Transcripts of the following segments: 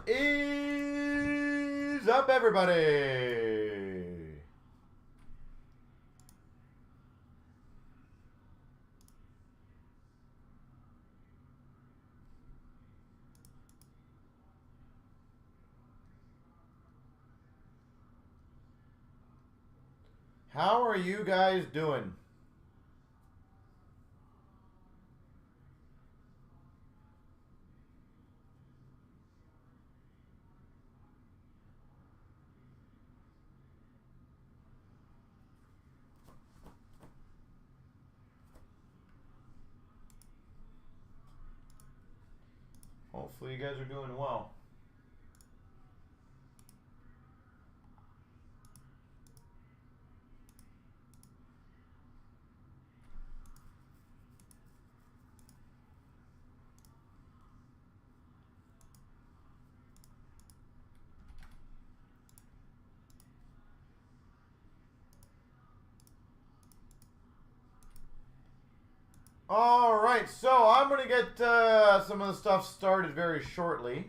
is up, everybody? How are you guys doing? Hopefully you guys are doing well. Alright, so I'm going to get some of the stuff started very shortly.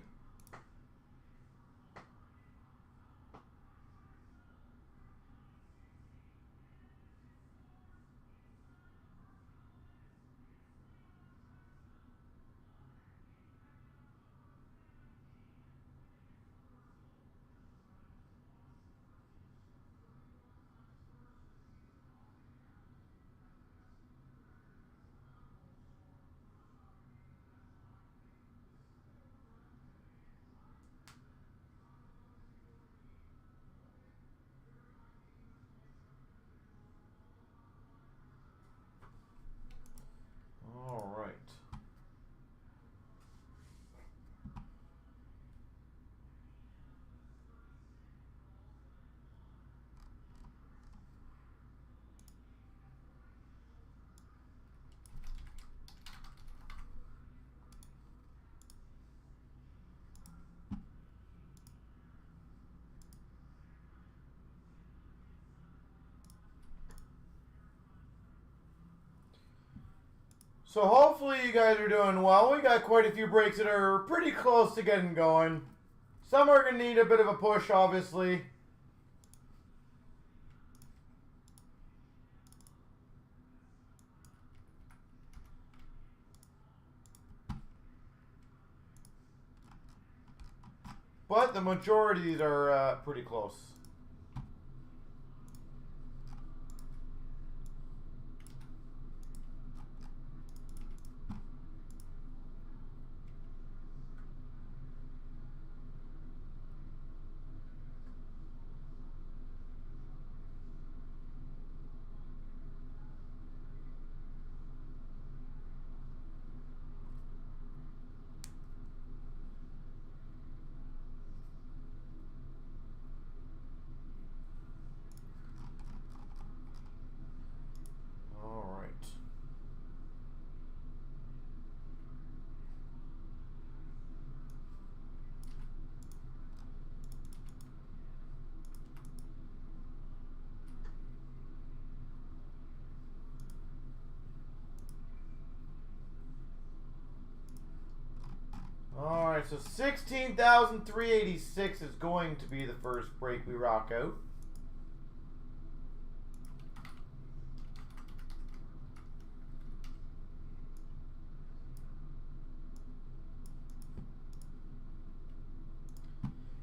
Alright. So hopefully you guys are doing well. We got quite a few breaks that are pretty close to getting going. Some are going to need a bit of a push, obviously. But the majorities are pretty close. Alright, so 16,386 is going to be the first break we rock out.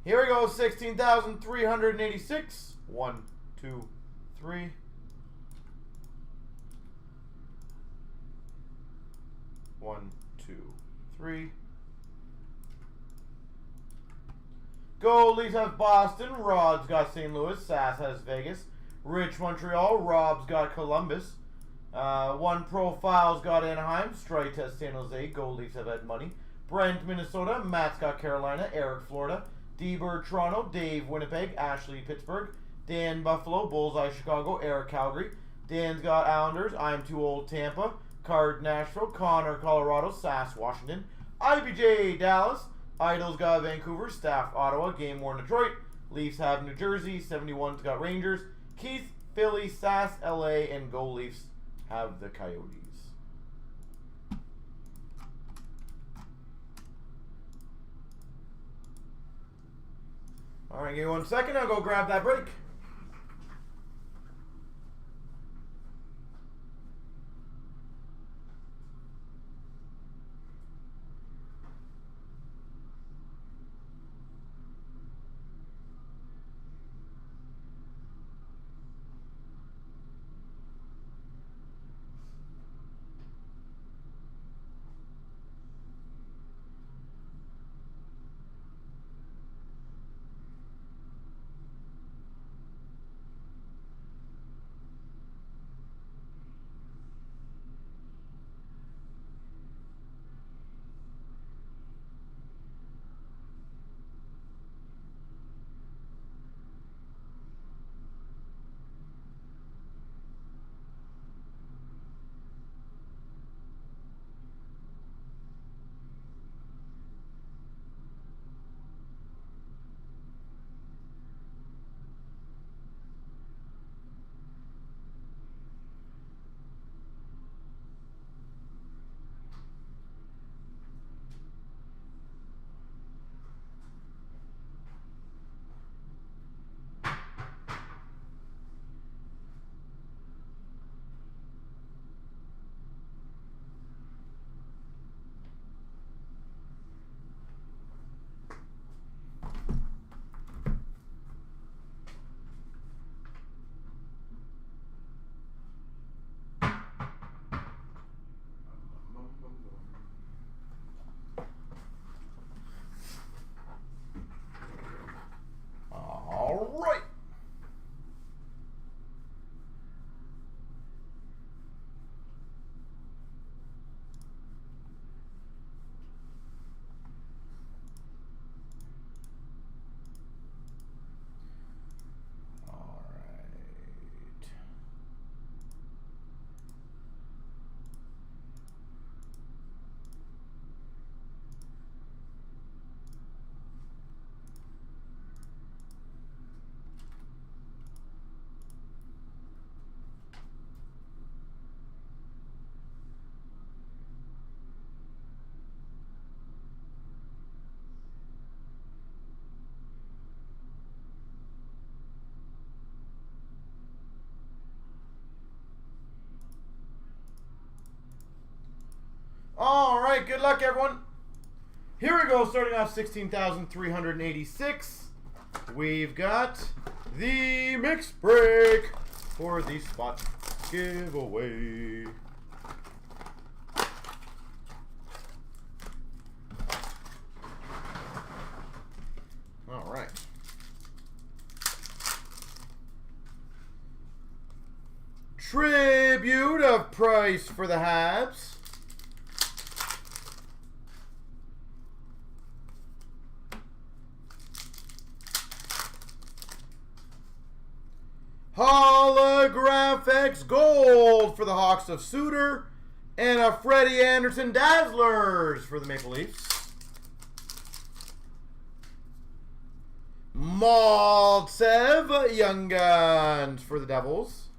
Here we go, 16,386. 1, 2, 3. 1, 2, 3. Gold Leafs have Boston. Rod's got St. Louis. Sass has Vegas. Rich Montreal. Rob's got Columbus. One Profile's got Anaheim. Strite has San Jose. Gold Leafs have Ed Money. Brent Minnesota. Matt's got Carolina. Eric Florida. D-Bird Toronto. Dave Winnipeg. Ashley Pittsburgh. Dan Buffalo. Bullseye Chicago. Eric Calgary. Dan's got Islanders. I'm Too Old Tampa. Card Nashville. Connor Colorado. Sass Washington. IBJ Dallas. Idol's got Vancouver. Staff Ottawa. Game Worn Detroit. Leafs have New Jersey. 71's got Rangers. Keith Philly. Sass LA. And Go Leafs have the Coyotes. All right, give me 1 second. I'll go grab that break. All right. All right, good luck, everyone. Here we go, starting off 16,386. We've got the mixed break for the spot giveaway. All right. Tribute of Price for the Habs. Holographics Gold for the Hawks of Suter. And a Freddie Anderson Dazzlers for the Maple Leafs. Maltsev Young Guns for the Devils.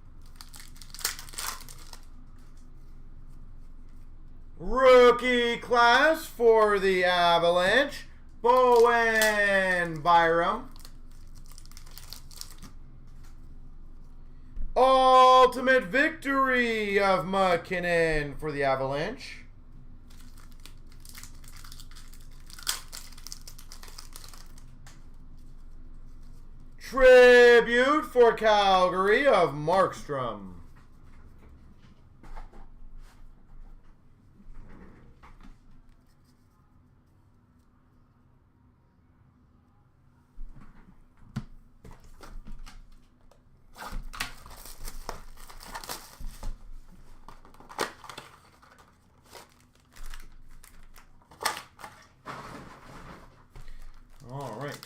Rookie class for the Avalanche. Bowen Byram. Ultimate Victory of McKinnon for the Avalanche. Tribute for Calgary of Markstrom. All right.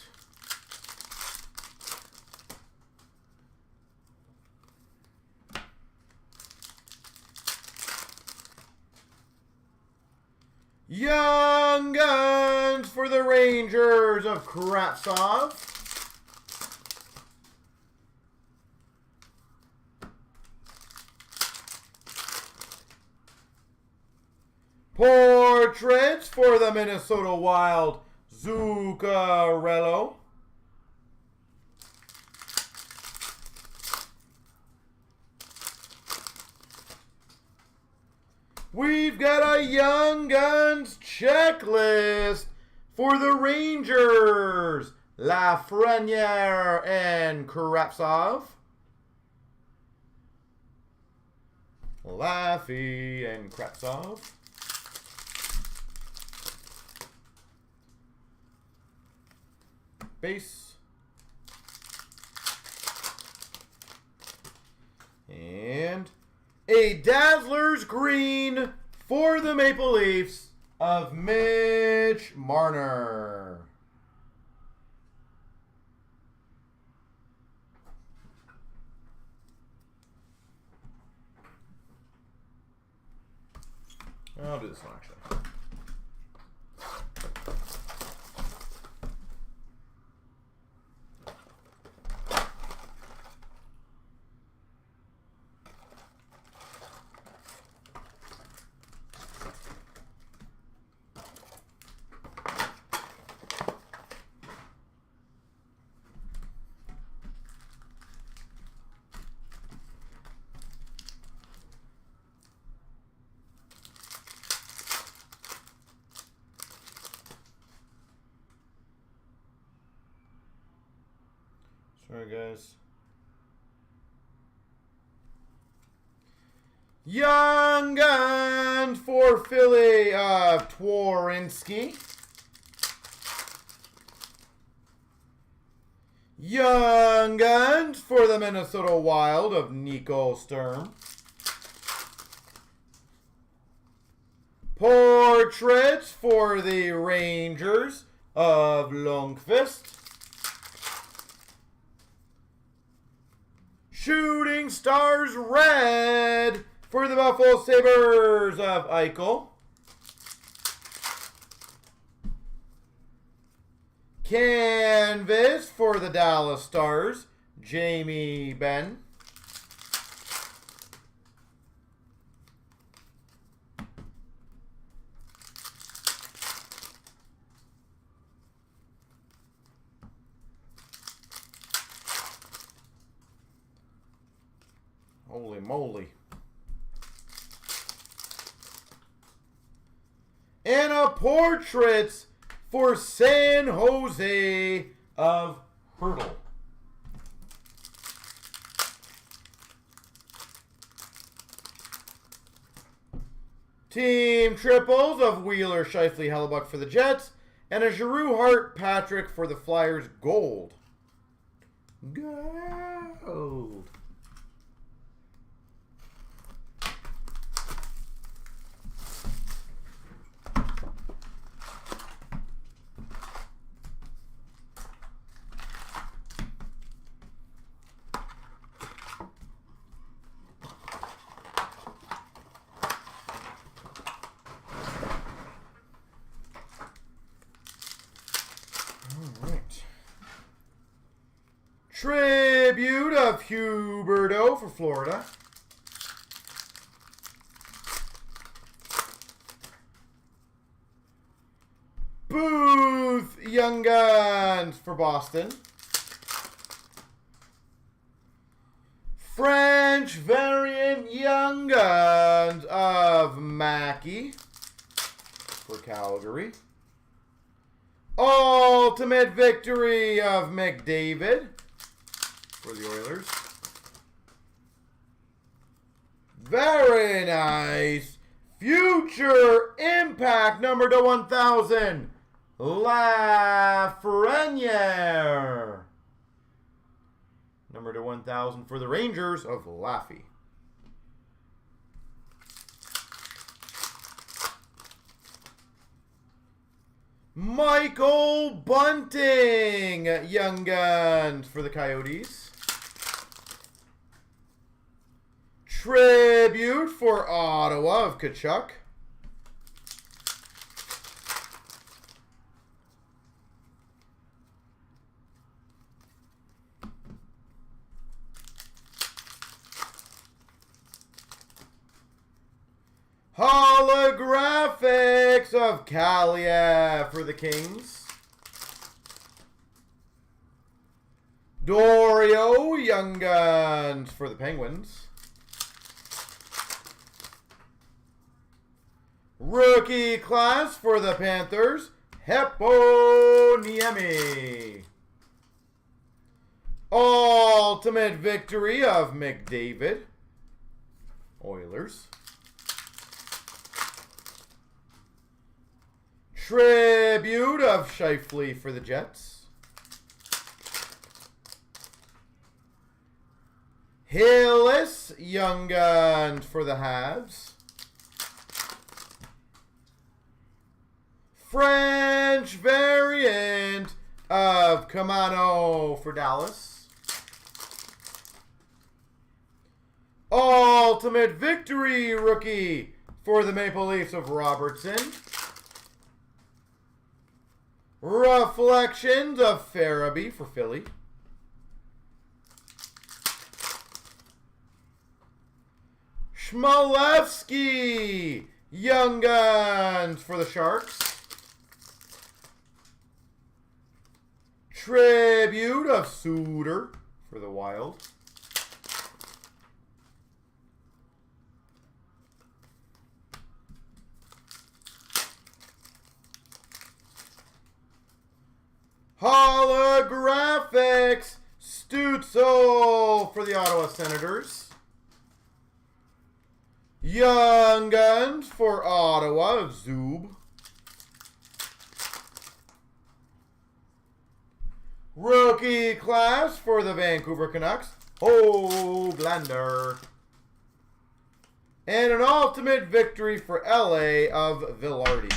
Young Guns for the Rangers of Kravtsov. Portraits for the Minnesota Wild, Zuccarello. We've got a Young Guns checklist for the Rangers. Lafreniere and Kravtsov. Laffy and Kravtsov. Base. And a Dazzlers green for the Maple Leafs of Mitch Marner. I'll do this one actually. Sorry, guys. Young Guns for Philly of Twarynski. Young Guns for the Minnesota Wild of Nico Sturm. Portraits for the Rangers of Lundqvist. Shooting Stars red for the Buffalo Sabres of Eichel. Canvas for the Dallas Stars, Jamie Benn. Holy moly. And a portraits for San Jose of Hurdle. Team triples of Wheeler, Scheifele, Hellebuck for the Jets. And a Giroux, Hart, Patrick for the Flyers gold. Gold. Tribute of Huberdeau for Florida. Booth Young Guns for Boston. French variant Young Guns of Mackey for Calgary. Ultimate Victory of McDavid for the Oilers. Very nice. Future Impact number to 1,000. Lafreniere. Number to 1,000 for the Rangers of Laffy. Michael Bunting. Young Guns for the Coyotes. Tribute for Ottawa of Tkachuk. Holographics of Kaliev for the Kings. Dorio Young Guns for the Penguins. Rookie class for the Panthers, Heponiemi. Ultimate victory of McDavid, Oilers. Tribute of Scheifele for the Jets. Hillis, Young Guns for the Habs. French variant of Camano for Dallas. Ultimate victory rookie for the Maple Leafs of Robertson. Reflections of Farabee for Philly. Schmalevsky, Young Guns for the Sharks. Tribute of Suter for the Wild. Holographics, Stutzel for the Ottawa Senators. Young Guns for Ottawa of Zub. Rookie class for the Vancouver Canucks, Hoglander. And an ultimate victory for LA of Vilardi.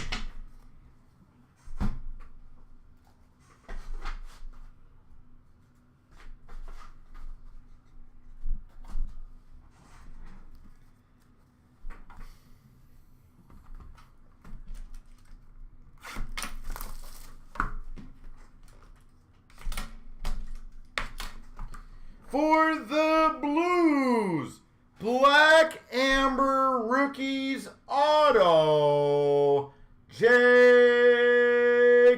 For the Blues, Black Amber Rookies Auto, Jake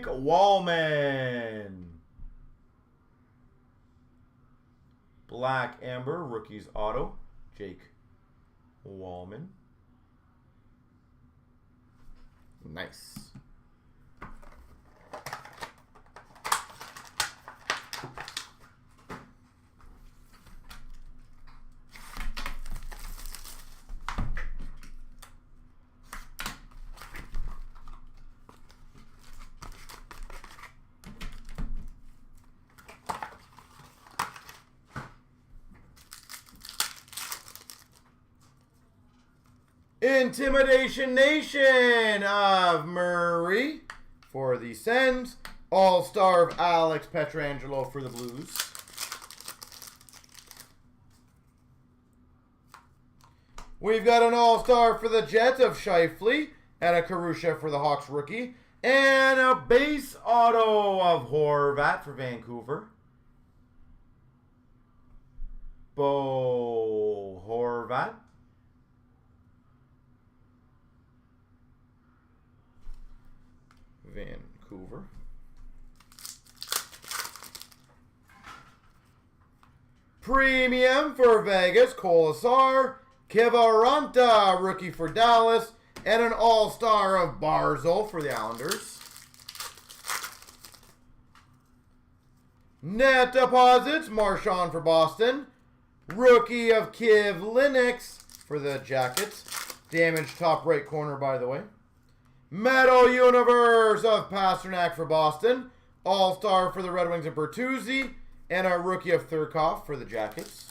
Wallman. Black Amber Rookies Auto, Jake Wallman. Nice. Intimidation Nation of Murray for the Sens. All-Star of Alex Pietrangelo for the Blues. We've got an All-Star for the Jets of Scheifele and a Karusha for the Hawks rookie. And a base auto of Horvat for Vancouver. Bo Horvat. Vancouver. Premium for Vegas, Colasar. Kivaranta, rookie for Dallas. And an all-star of Barzal for the Islanders. Net deposits, Marchand for Boston. Rookie of Kiv Linux for the Jackets. Damaged top right corner, by the way. Metal Universe of Pasternak for Boston. All-Star for the Red Wings of Bertuzzi. And a rookie of Thurkoff for the Jackets.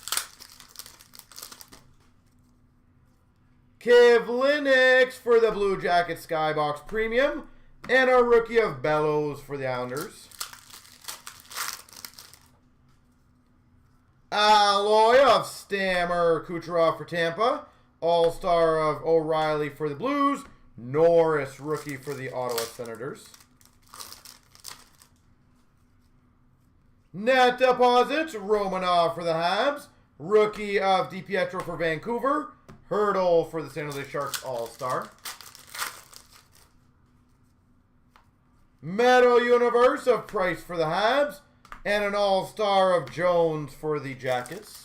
Kiv Linux for the Blue Jackets Skybox Premium. And a rookie of Bellows for the Islanders. Alloy of Stammer Kucherov for Tampa. All-Star of O'Reilly for the Blues. Norris, rookie for the Ottawa Senators. Net deposits, Romanov for the Habs. Rookie of DiPietro for Vancouver. Hurdle for the San Jose Sharks All-Star. Metal Universe of Price for the Habs. And an All-Star of Jones for the Jackets.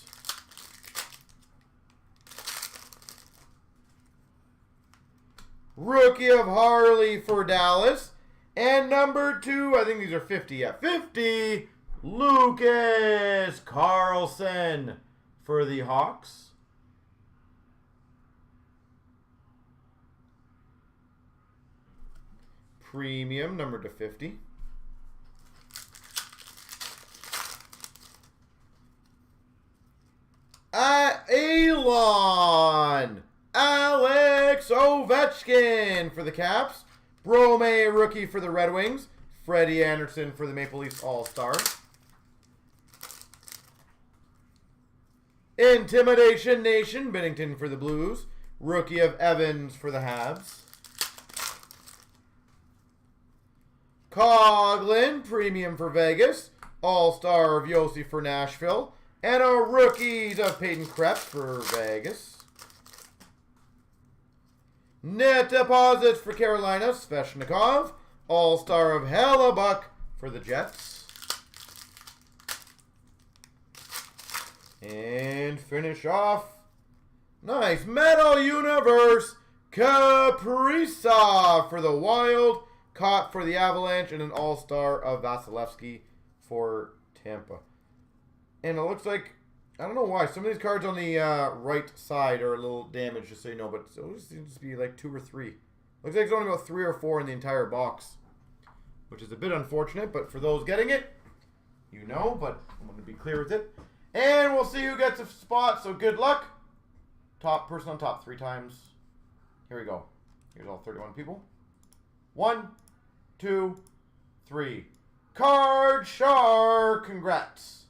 Rookie of Harley for Dallas. And number 2, I think these are 50. Yeah, 50, Lucas Carlson for the Hawks. Premium, number to 50. Elon, Alex Ovechkin for the Caps. Brome, rookie for the Red Wings. Freddie Anderson for the Maple Leafs All-Star. Intimidation Nation, Binnington for the Blues. Rookie of Evans for the Habs. Coughlin, premium for Vegas. All-Star of Yossi for Nashville. And a rookies of Peyton Krebs for Vegas. Net deposits for Carolina, Sveshnikov. All-Star of Hellebuck for the Jets. And finish off. Nice. Metal Universe, Kaprizov for the Wild. Caught for the Avalanche. And an All-Star of Vasilevsky for Tampa. And it looks like, I don't know why, some of these cards on the right side are a little damaged, just so you know, but it always seems to be like 2 or 3. Looks like there's only about 3 or 4 in the entire box, which is a bit unfortunate, but for those getting it, you know, but I'm going to be clear with it. And we'll see who gets a spot, so good luck. Top person on top 3 times. Here we go. Here's all 31 people. 1, 2, 3. Card Shark, congrats.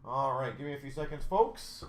All right, give me a few seconds, folks.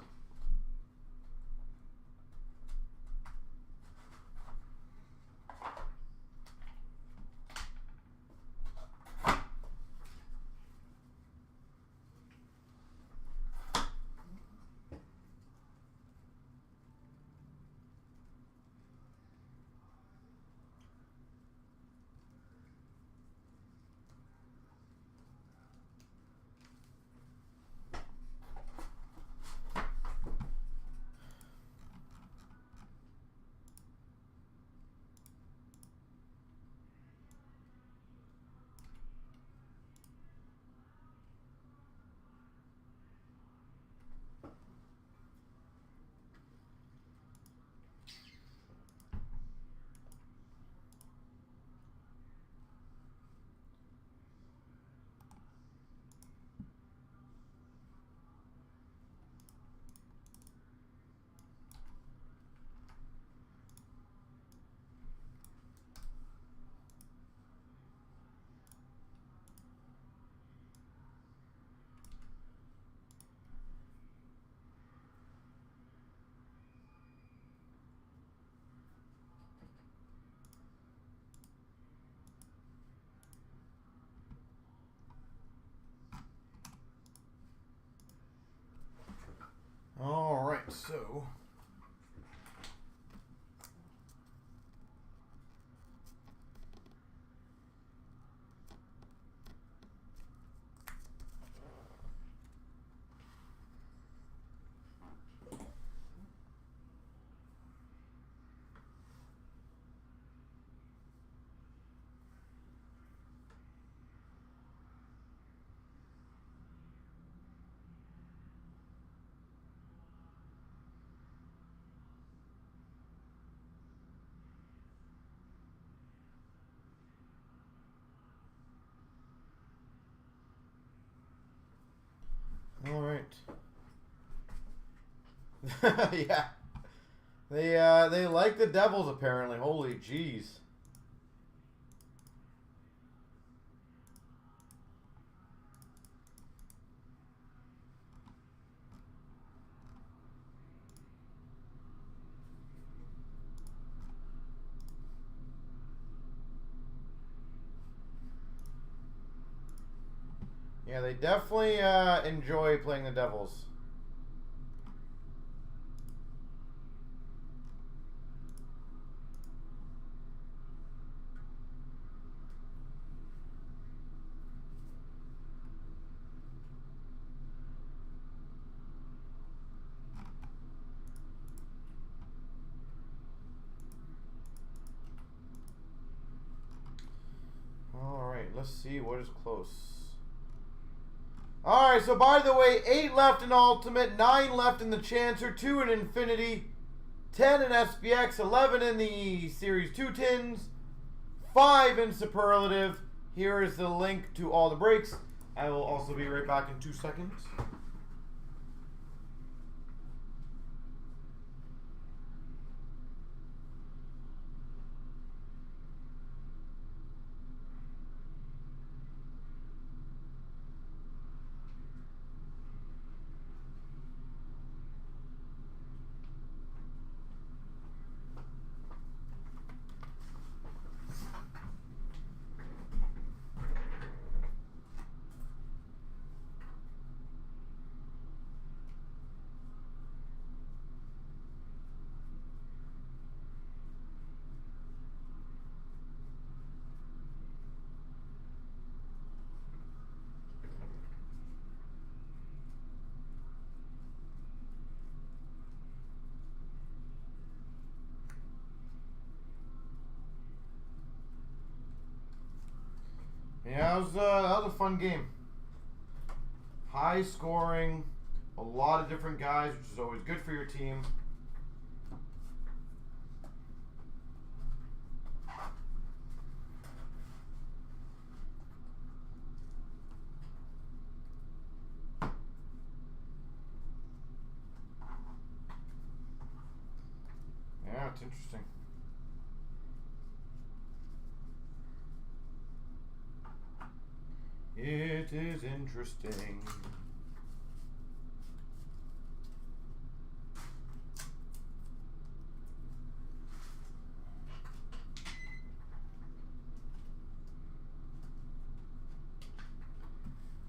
All right, so all right. Yeah. They like the Devils apparently. Holy jeez. Yeah, they definitely enjoy playing the Devils. let's see what is close. Alright, so by the way, 8 left in Ultimate, 9 left in the Chancer, 2 in Infinity, 10 in SPX, 11 in the Series 2 tins, 5 in Superlative. Here is the link to all the breaks. I will also be right back in 2 seconds. Yeah, that was a fun game. High scoring, a lot of different guys, which is always good for your team. Yeah, it's interesting. It is interesting.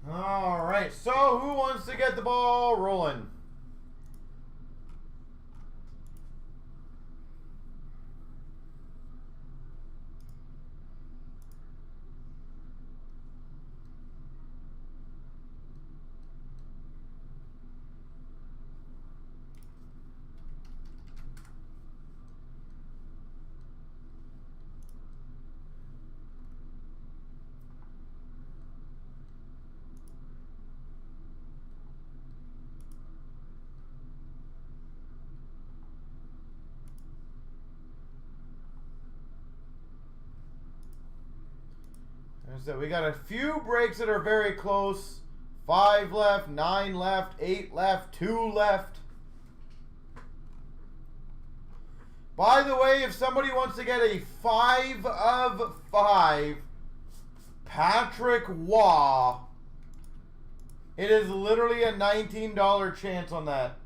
All right, so who wants to get the ball rolling? So we got a few breaks that are very close. 5 left, 9 left, 8 left, 2 left. By the way, if somebody wants to get a 5 of 5 Patrick Waugh, it is literally a $19 chance on that.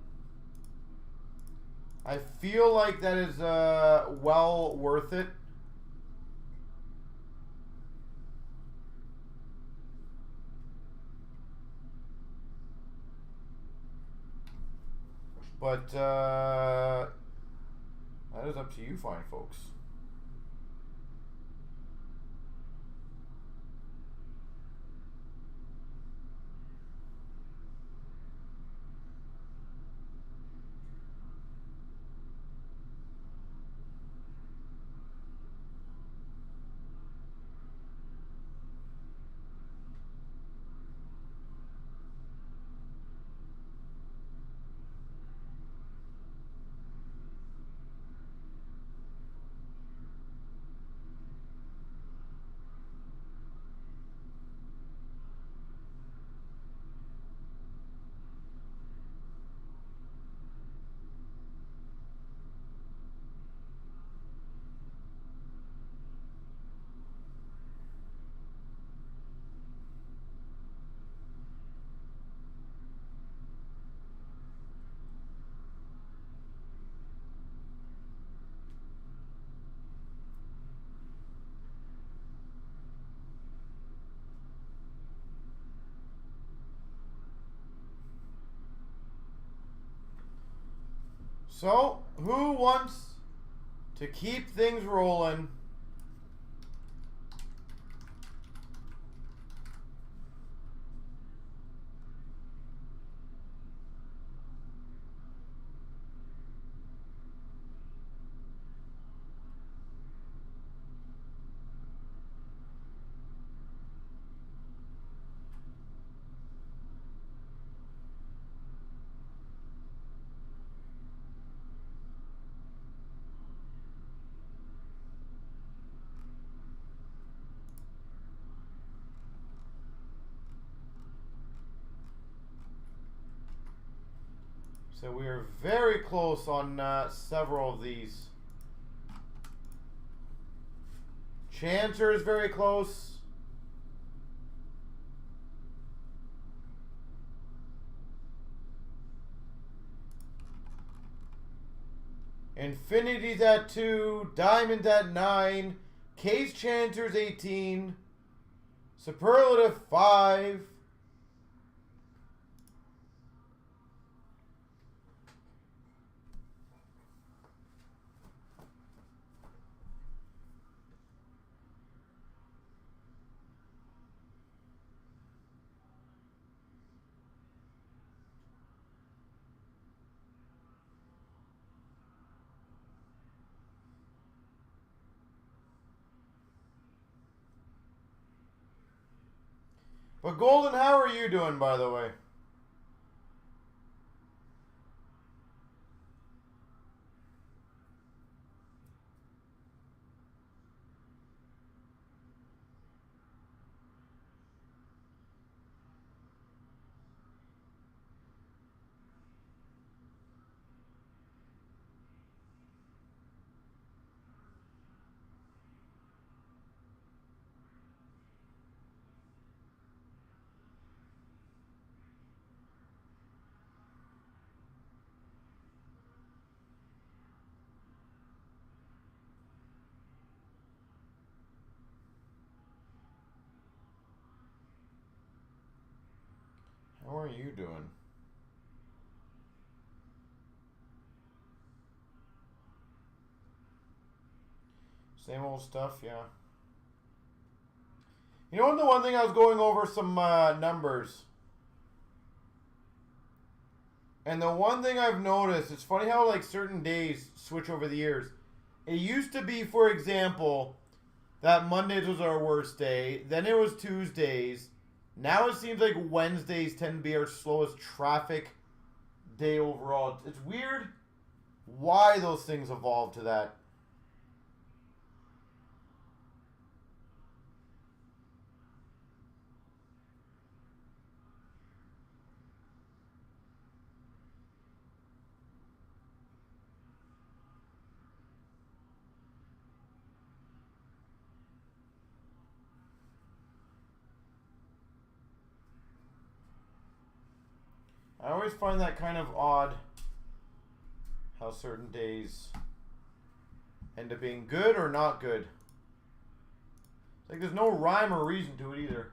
I feel like that is well worth it. But that is up to you fine folks. So, who wants to keep things rolling? So we are very close on several of these. Chancer is very close. Infinity's at 2. Diamond's at 9. Case Chancer's 18. Superlative 5. But Golden, how are you doing, by the way? How are you doing? Same old stuff, yeah. You know what? The one thing I was going over some numbers. And the one thing I've noticed, it's funny how like certain days switch over the years. It used to be, for example, that Mondays was our worst day. Then it was Tuesdays. Now it seems like Wednesdays tend to be our slowest traffic day overall. It's weird why those things evolved to that. I always find that kind of odd how certain days end up being good or not good. It's like there's no rhyme or reason to it either.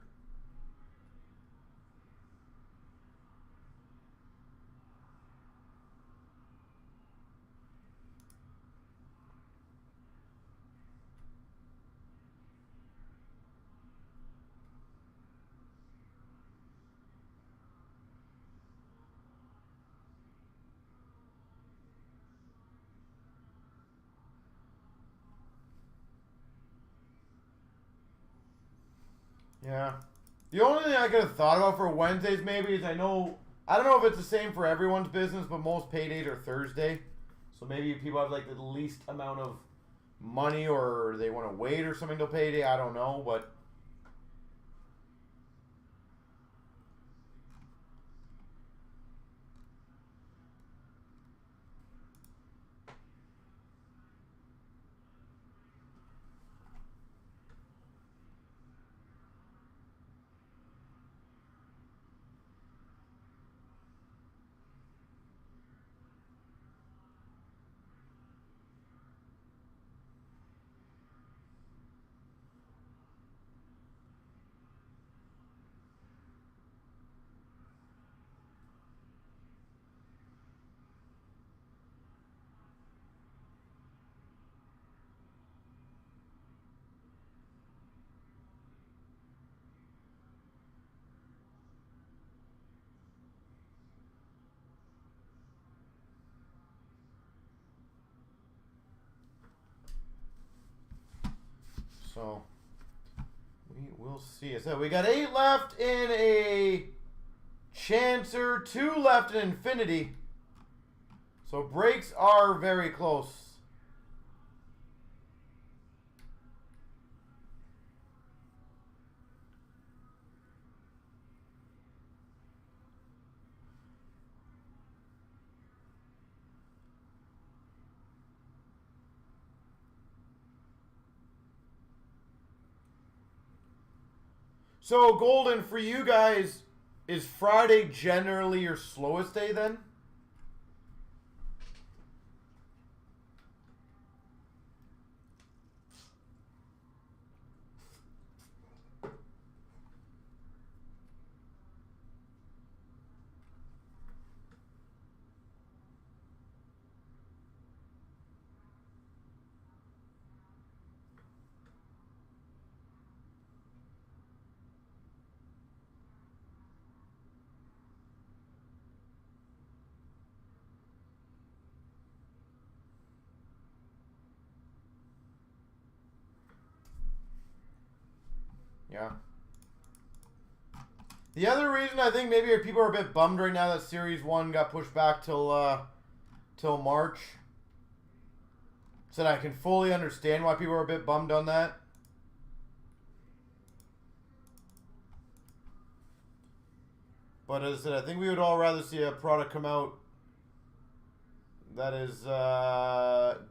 Yeah. The only thing I could have thought about for Wednesdays maybe is I don't know if it's the same for everyone's business, but most paydays are Thursday. So maybe people have like the least amount of money or they want to wait or something till payday. I don't know, but so we will see. So we got 8 left in a Chancer, 2 left in Infinity. So breaks are very close. So, Golden, for you guys, is Friday generally your slowest day then? Yeah. The other reason I think maybe people are a bit bummed right now that Series 1 got pushed back till March. So that I can fully understand why people are a bit bummed on that. But as I said, I think we would all rather see a product come out that is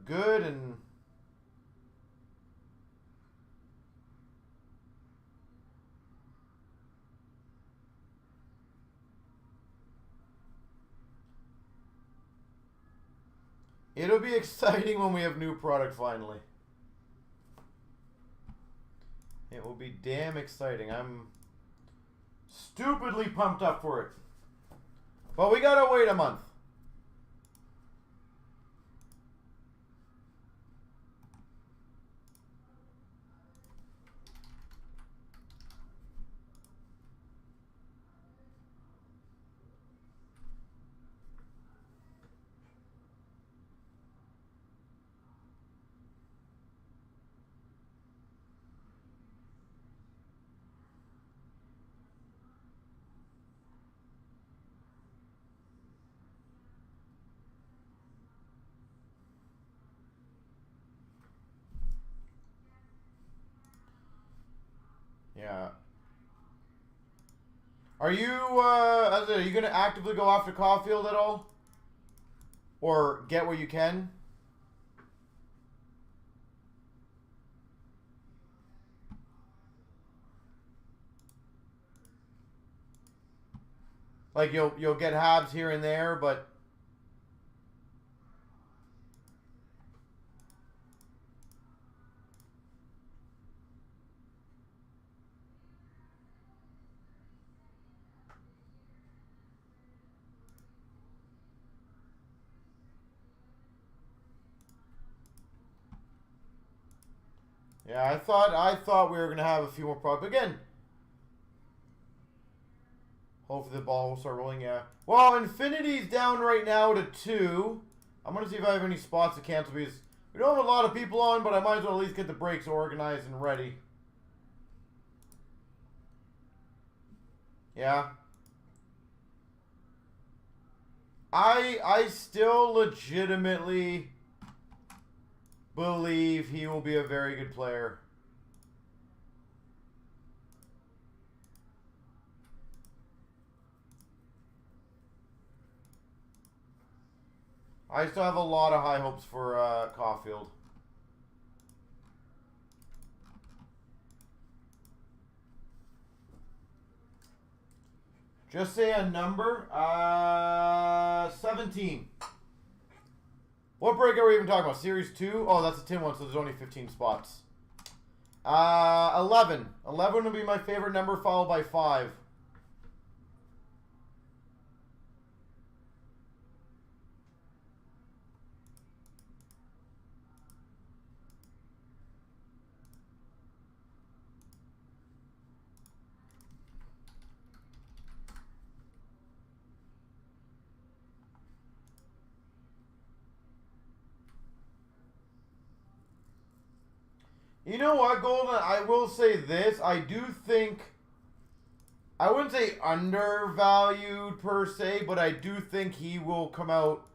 good and it'll be exciting when we have new product finally. It will be damn exciting. I'm stupidly pumped up for it. But we gotta wait a month. Yeah. Are you are you gonna actively go after Caulfield at all? Or get where you can? Like you'll get Habs here and there, but yeah, I thought we were gonna have a few more problems. Again, hopefully the ball will start rolling. Yeah. Well, Infinity's down right now to 2. I'm gonna see if I have any spots to cancel because we don't have a lot of people on, but I might as well at least get the breaks organized and ready. Yeah. I still legitimately believe he will be a very good player. I still have a lot of high hopes for Caulfield. Just say a number. 17. What break are we even talking about? Series 2? Oh, that's a tin one, so there's only 15 spots. 11. 11 would be my favorite number, followed by 5. You know what, Golden? I will say this. I do think, I wouldn't say undervalued per se, but I do think he will come out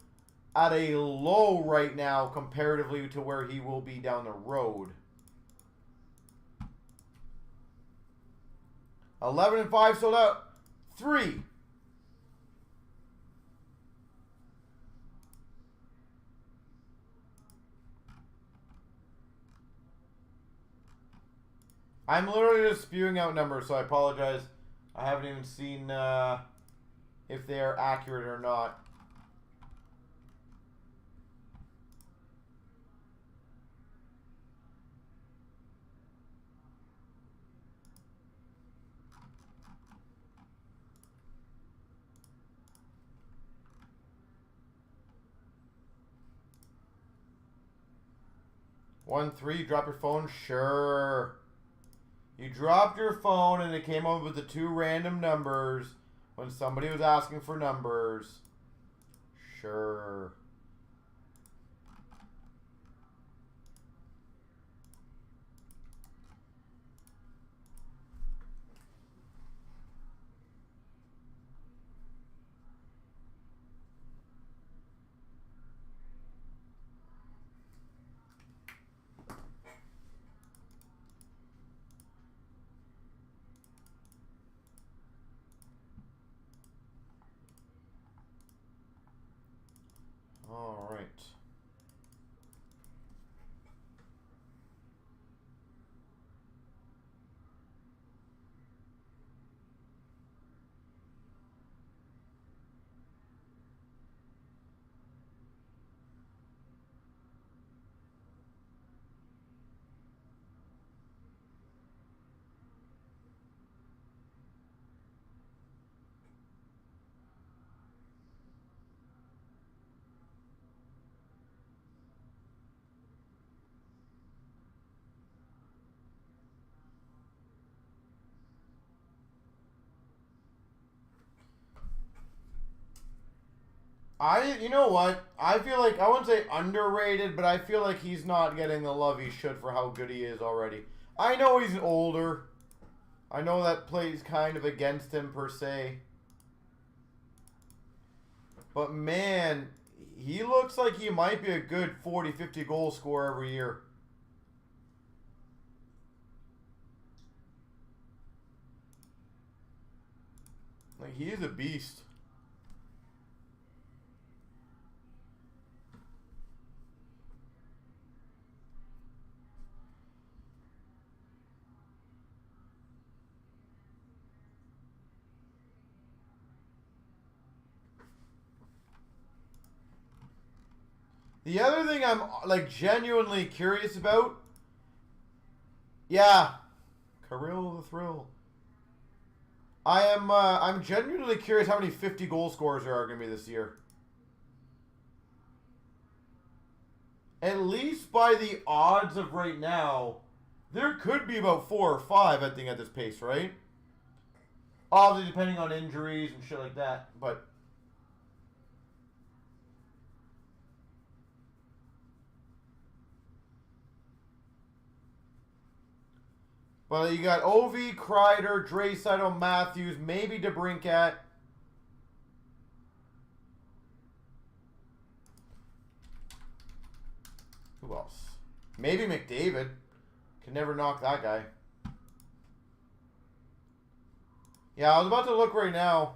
at a low right now comparatively to where he will be down the road. 11 and 5 sold out. 3. I'm literally just spewing out numbers, so I apologize. I haven't even seen if they are accurate or not. One, three, you drop your phone? Sure. You dropped your phone and it came up with the two random numbers when somebody was asking for numbers. Sure. All right. You know what? I feel like, I wouldn't say underrated, but I feel like he's not getting the love he should for how good he is already. I know he's older. I know that plays kind of against him per se. But man, he looks like he might be a good 40, 50 goal scorer every year. Like, he is a beast. The other thing I'm like genuinely curious about, yeah, Kirill the Thrill. I'm genuinely curious how many 50 goal scorers there are going to be this year. At least by the odds of right now, there could be about 4 or 5, I think, at this pace, right? Obviously, depending on injuries and shit like that, but... But you got Ovi, Kreider, Draisaitl, Matthews, maybe DeBrincat. Who else? Maybe McDavid. Can never knock that guy. Yeah, I was about to look right now.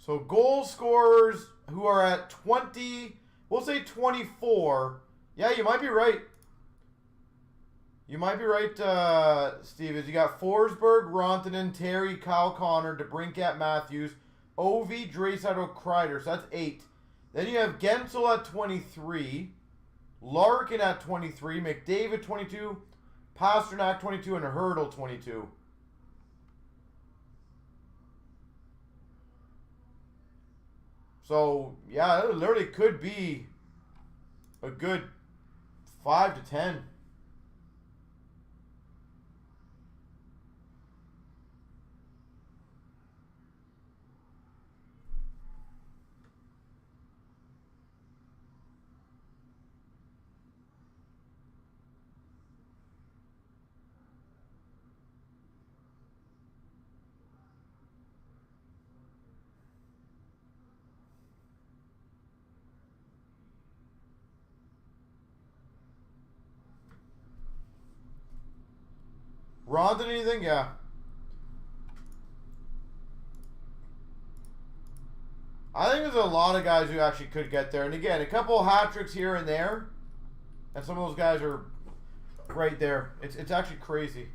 So goal scorers who are at 20, we'll say 24. Yeah, you might be right. You might be right, Steve. Is you got Forsberg, Rantanen, Terry, Kyle Connor, DeBrincat, Matthews, Ovi, Draisaitl, Kreider. So that's 8. Then you have Gensel at 23, Larkin at 23, McDavid 22, Pasternak 22, and Hurdle 22. So, yeah, it literally could be a good 5 to 10. Ron did anything? Yeah. I think there's a lot of guys who actually could get there. And again, a couple of hat tricks here and there. And some of those guys are right there. It's actually crazy.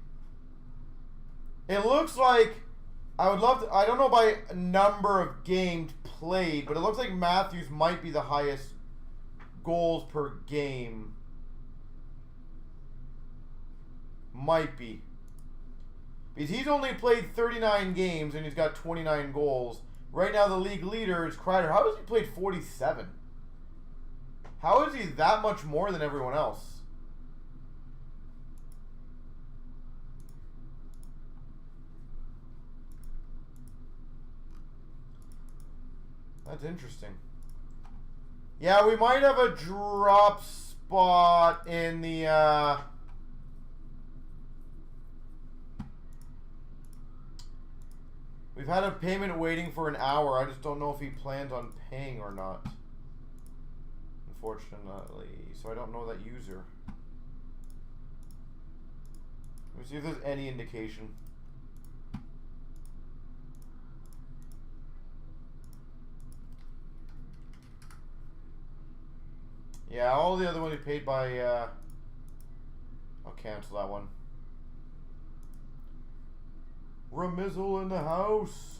It looks like, I would love to, I don't know by number of games played, but it looks like Matthews might be the highest goals per game. Might be. Because he's only played 39 games and he's got 29 goals. Right now the league leader is Kreider. How has he played 47? How is he that much more than everyone else? That's interesting. Yeah, we might have a drop spot in the we've had a payment waiting for an hour. I just don't know if he plans on paying or not. Unfortunately. So I don't know that user. Let me see if there's any indication. Yeah, all the other ones he paid by, I'll cancel that one. Remizzle in the house.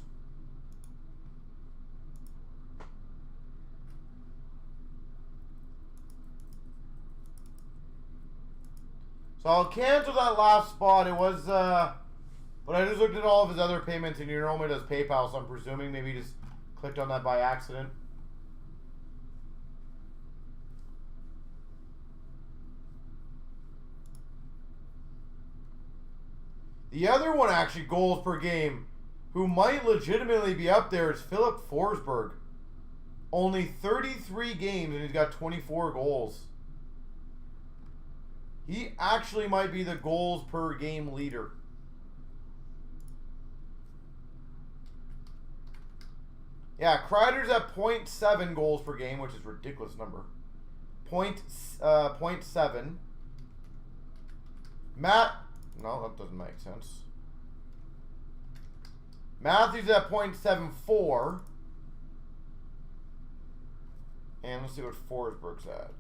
So I'll cancel that last spot. It was, but I just looked at all of his other payments and he normally does PayPal, so I'm presuming maybe he just clicked on that by accident. The other one, actually, goals per game, who might legitimately be up there, is Philip Forsberg. Only 33 games, and he's got 24 goals. He actually might be the goals per game leader. Yeah, Kreider's at 0.7 goals per game, which is a ridiculous number. 0.7. No, that doesn't make sense. Matthews at 0.74. And let's see what Forsberg's at.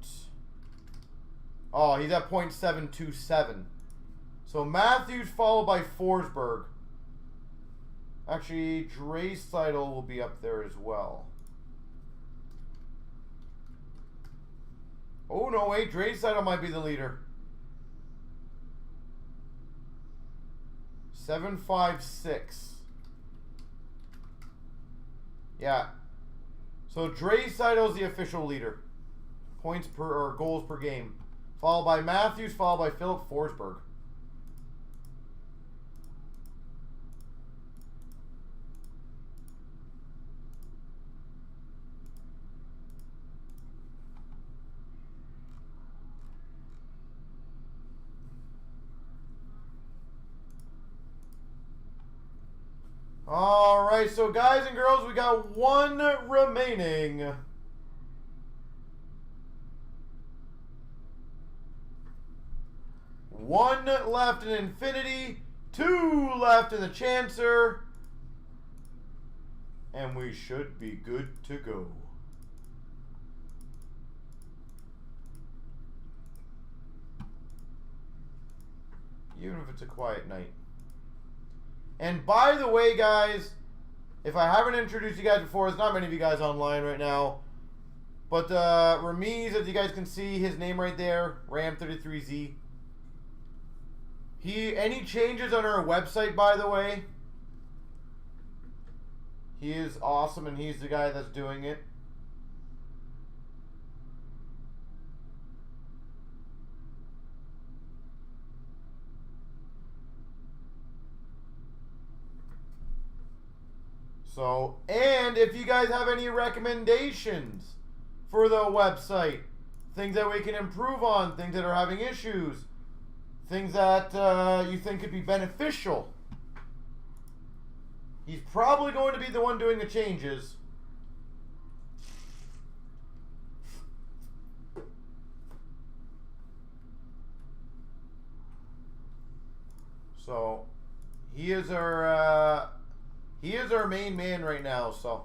Oh, he's at 0.727. So Matthews followed by Forsberg. Actually, Draisaitl will be up there as well. Oh, no, wait. Draisaitl might be the leader. 756. Yeah. So Draisaitl's the official leader. Points per or goals per game. Followed by Matthews, followed by Philip Forsberg. All right, so guys and girls, we got one remaining. One left in Infinity, two left in the Chancer, and we should be good to go. Even if it's a quiet night. And by the way, guys, if I haven't introduced you guys before, there's not many of you guys online right now. But Ramiz, as you guys can see, his name right there, Ram33Z. Any changes on our website, by the way, he is awesome and he's the guy that's doing it. So, and if you guys have any recommendations for the website, things that we can improve on, things that are having issues, things that you think could be beneficial, he's probably going to be the one doing the changes. So, he is our main man right now, so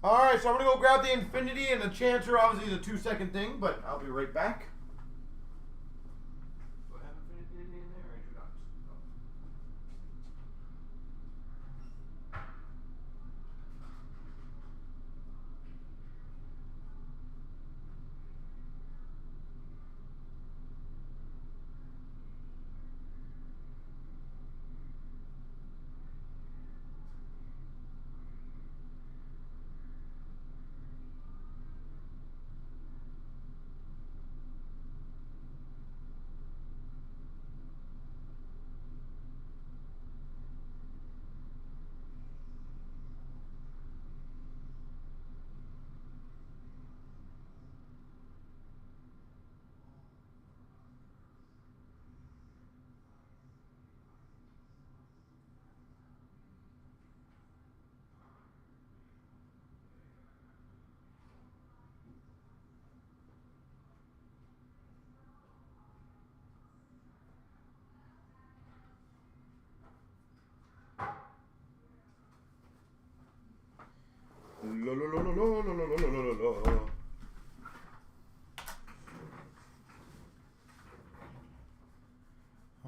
Alright, so I'm going to go grab the Infinity and the Chancer. Obviously, the 2-second thing, but I'll be right back. Do I have Infinity in there or I do not?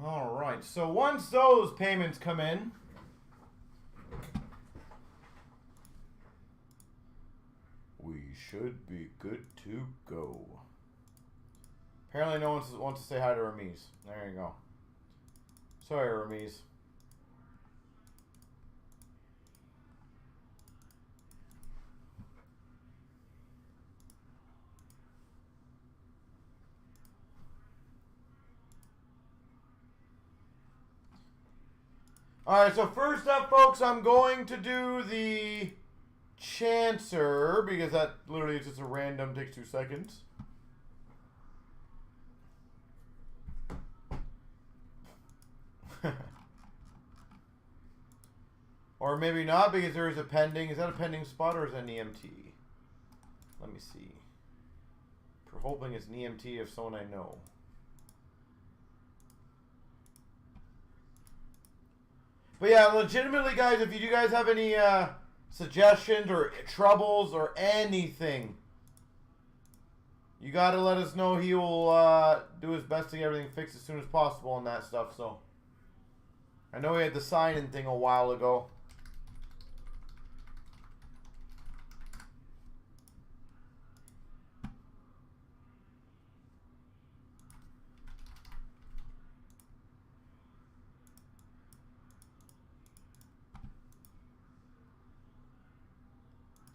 All right, so once those payments come in, we should be good to go. Apparently no one wants to say hi to Ramiz. There you go. Sorry, Ramiz. Alright, so first up, folks, I'm going to do the Chancer, because that literally is just a random, takes 2 seconds. Or maybe not, because there is a pending. Is that a pending spot or is that an EMT? Let me see. We're hoping it's an EMT of someone I know. But yeah, legitimately, guys, if you guys have any suggestions or troubles or anything, you got to let us know. He will do his best to get everything fixed as soon as possible on that stuff. So I know he had the sign-in thing a while ago.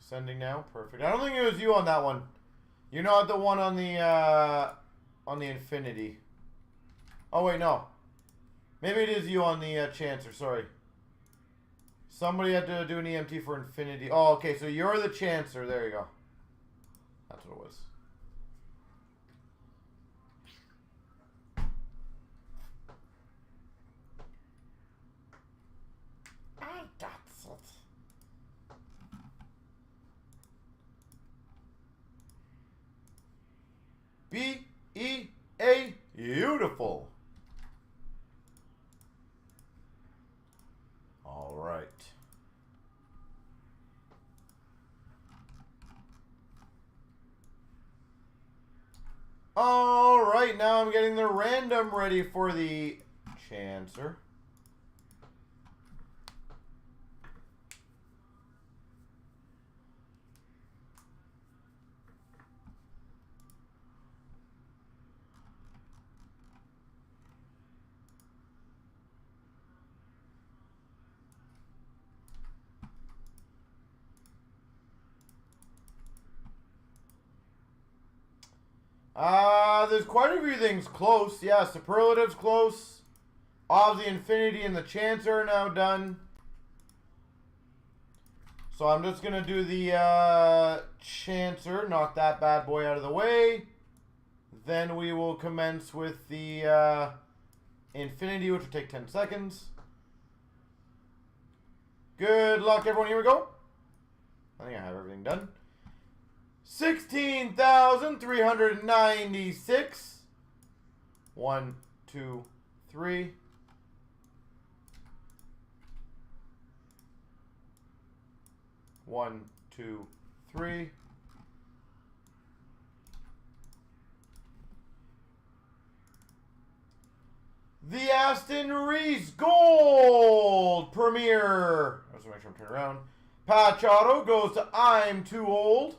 Sending now, perfect. I don't think it was you on that one. You're not the one on the Infinity. Oh wait, no. Maybe it is you on the Chancer. Sorry. Somebody had to do an EMT for Infinity. Oh, okay. So you're the Chancer. There you go. That's what it was. I got it. B-E-A, beautiful. All right. All right, now I'm getting the random ready for the Chancer. There's quite a few things close. Yeah, Superlative's close. Obviously, Infinity and the Chancer are now done. So I'm just going to do the Chancer, knock that bad boy out of the way. Then we will commence with the Infinity, which will take 10 seconds. Good luck, everyone. Here we go. I think I have everything done. 16,396. 1, 2, 3. 1, 2, 3. The Aston Reese Gold Premier. Let's make sure I'm turning around. Patch auto goes to I'm Too Old.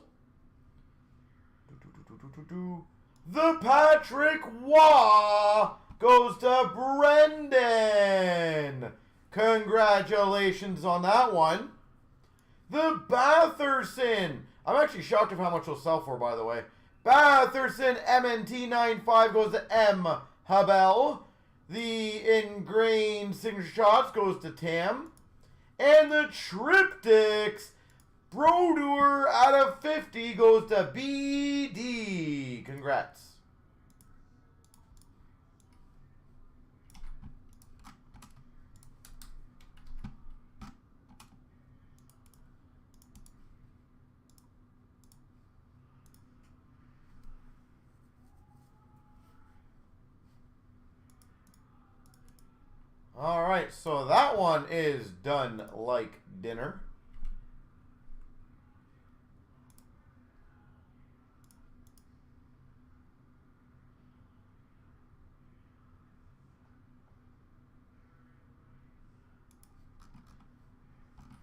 The Patrick Waugh goes to Brendan. Congratulations on that one. The Batherson. I'm actually shocked of how much will sell for, by the way. Batherson MNT95 goes to M. Habel. The ingrained signature shots goes to Tam. And the Triptychs Brodeur out of 50 goes to BD. Congrats. All right, so that one is done like dinner.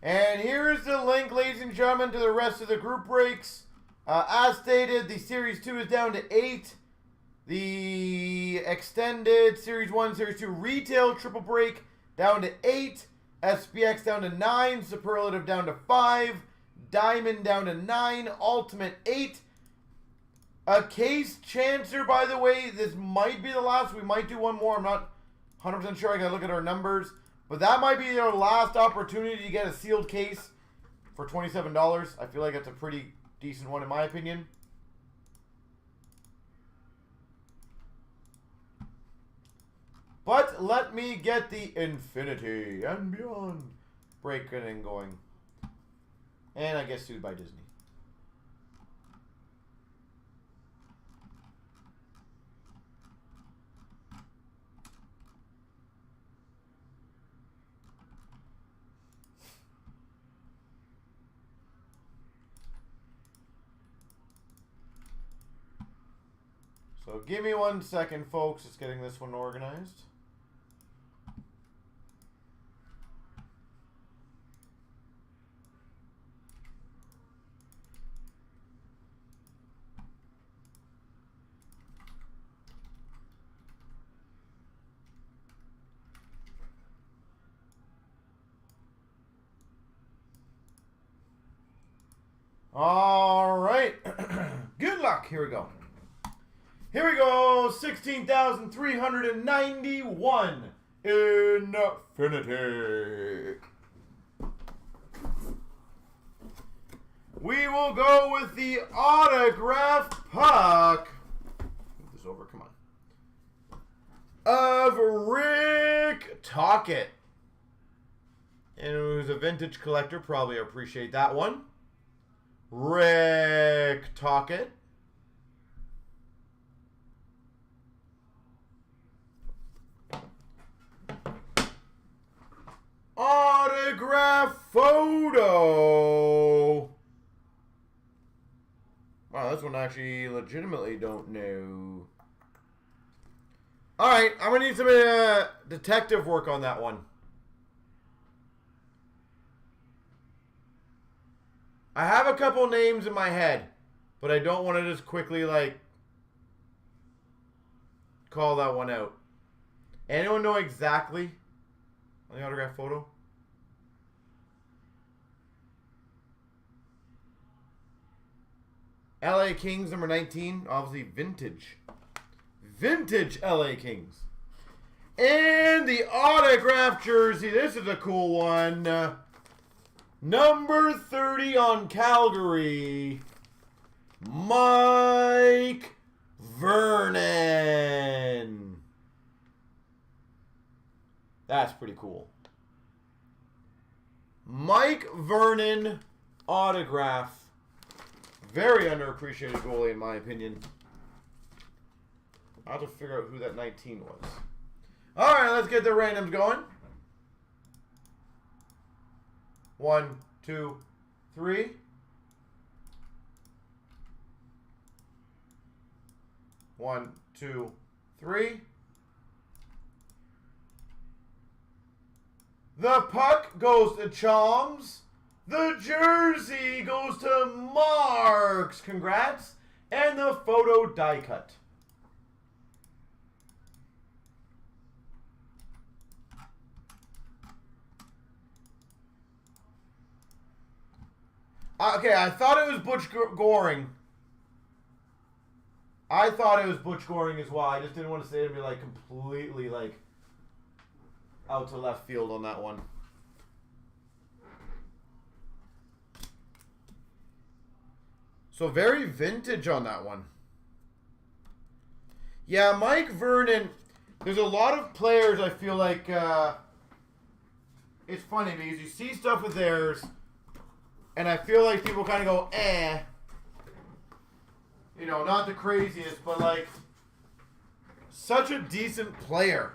And here is the link, ladies and gentlemen, to the rest of the group breaks. As stated, the Series 2 is down to 8. The extended Series 1, Series 2 retail triple break down to 8. SPX down to 9. Superlative down to 5. Diamond down to 9. Ultimate 8. A case chancer, by the way. This might be the last. We might do one more. I'm not 100% sure. I got to look at our numbers. But that might be our last opportunity to get a sealed case for $27. I feel like it's a pretty decent one in my opinion. But let me get the Infinity and Beyond breaking going. And I get sued by Disney. So give me 1 second, folks. Just getting this one organized. All right. Good luck. Here we go. Here we go. 16,391 Infinity. We will go with the autograph puck. Move this over. Come on. Of Rick Tocchet. And who's a vintage collector. Probably appreciate that one. Rick Tocchet. Autograph photo. Wow, this one I actually legitimately don't know. Alright, I'm going to need some detective work on that one. I have a couple names in my head, but I don't want to just quickly, like, call that one out. Anyone know exactly on the autograph photo? LA Kings number 19, obviously vintage. Vintage LA Kings. And the autograph jersey, this is a cool one. Number 30 on Calgary, Mike Vernon. That's pretty cool. Mike Vernon autograph. Very underappreciated goalie in my opinion. I'll have to figure out who that 19 was. All right, let's get the randoms going. 1, 2, 3. 1, 2, 3. The puck goes to Choms. The jersey goes to Marks. Congrats. And the photo die cut. Okay, I thought it was Butch Goring. I thought it was Butch Goring as well. I just didn't want to say it and be like completely like out to left field on that one. So very vintage on that one. Yeah, Mike Vernon. There's a lot of players I feel like it's funny because you see stuff with theirs and I feel like people kind of go, eh. You know, not the craziest, but like such a decent player.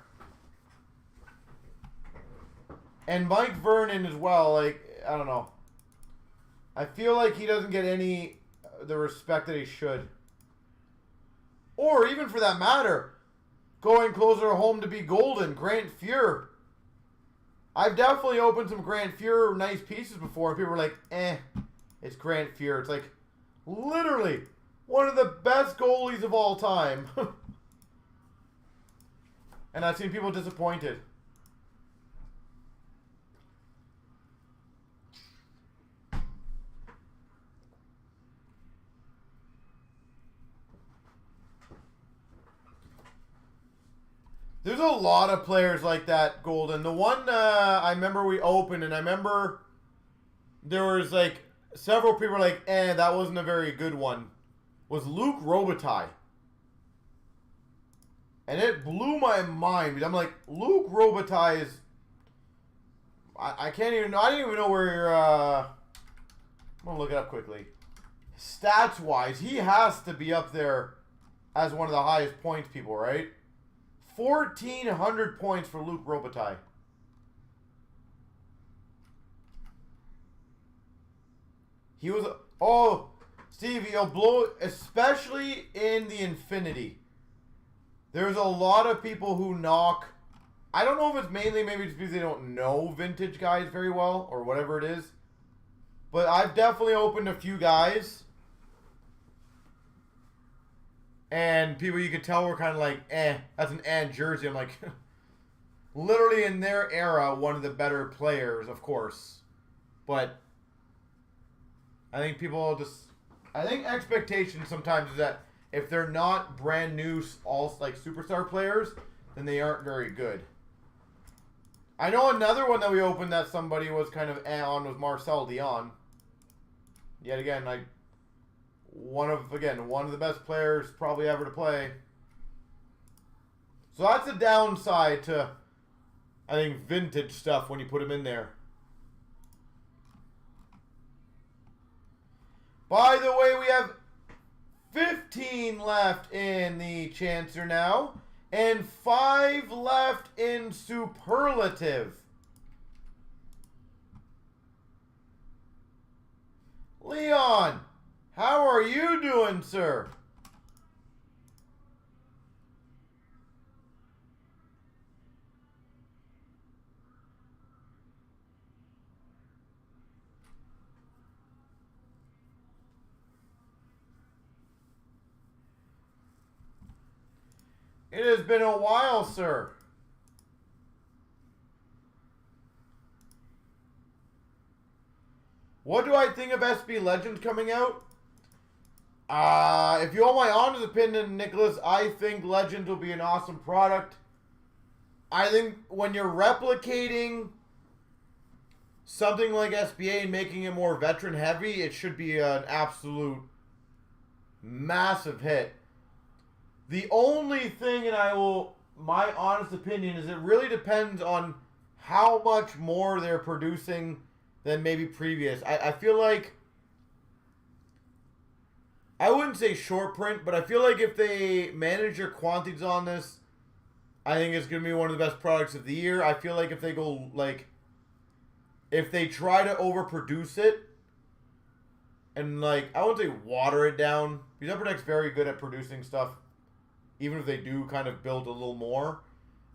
And Mike Vernon as well, like, I don't know. I feel like he doesn't get any the respect that he should. Or even for that matter, going closer home to be golden, Grant Fuhr. I've definitely opened some Grant Fuhr nice pieces before, and people were like, eh, it's Grant Fuhr. It's like, literally, one of the best goalies of all time. And I've seen people disappointed. There's a lot of players like that, Golden. The one I remember we opened, and I remember there was like several people were like, eh, that wasn't a very good one, was Luc Robitaille. And it blew my mind. I'm like, Luc Robitaille is... I can't even... I didn't even know where... I'm going to look it up quickly. Stats-wise, he has to be up there as one of the highest points people, right? 1,400 points for Luc Robitaille. He was... Oh, Steve, he'll blow... Especially in the Infinity. There's a lot of people who knock... I don't know if it's mainly maybe just because they don't know vintage guys very well or whatever it is. But I've definitely opened a few guys. And people you could tell were kind of like, eh, that's an jersey. I'm like, literally in their era, one of the better players, of course. But I think people just... I think expectation sometimes is that if they're not brand new, all like superstar players, then they aren't very good. I know another one that we opened that somebody was kind of on was Marcel Dion. Yet again, like one of the best players probably ever to play. So that's a downside to, I think, vintage stuff when you put them in there. By the way, we have 15 left in the Chancer now, and 5 left in Superlative. Leon, how are you doing, sir? It has been a while, sir. What do I think of SB Legends coming out? If you want my honest opinion, Nicholas, I think Legends will be an awesome product. I think when you're replicating something like SBA and making it more veteran heavy, it should be an absolute massive hit. The only thing, and my honest opinion, is it really depends on how much more they're producing than maybe previous. I feel like, I wouldn't say short print, but I feel like if they manage their quantities on this, I think it's going to be one of the best products of the year. I feel like if they go, like, if they try to overproduce it, and, like, I wouldn't say water it down, because Upper Deck's very good at producing stuff even if they do kind of build a little more,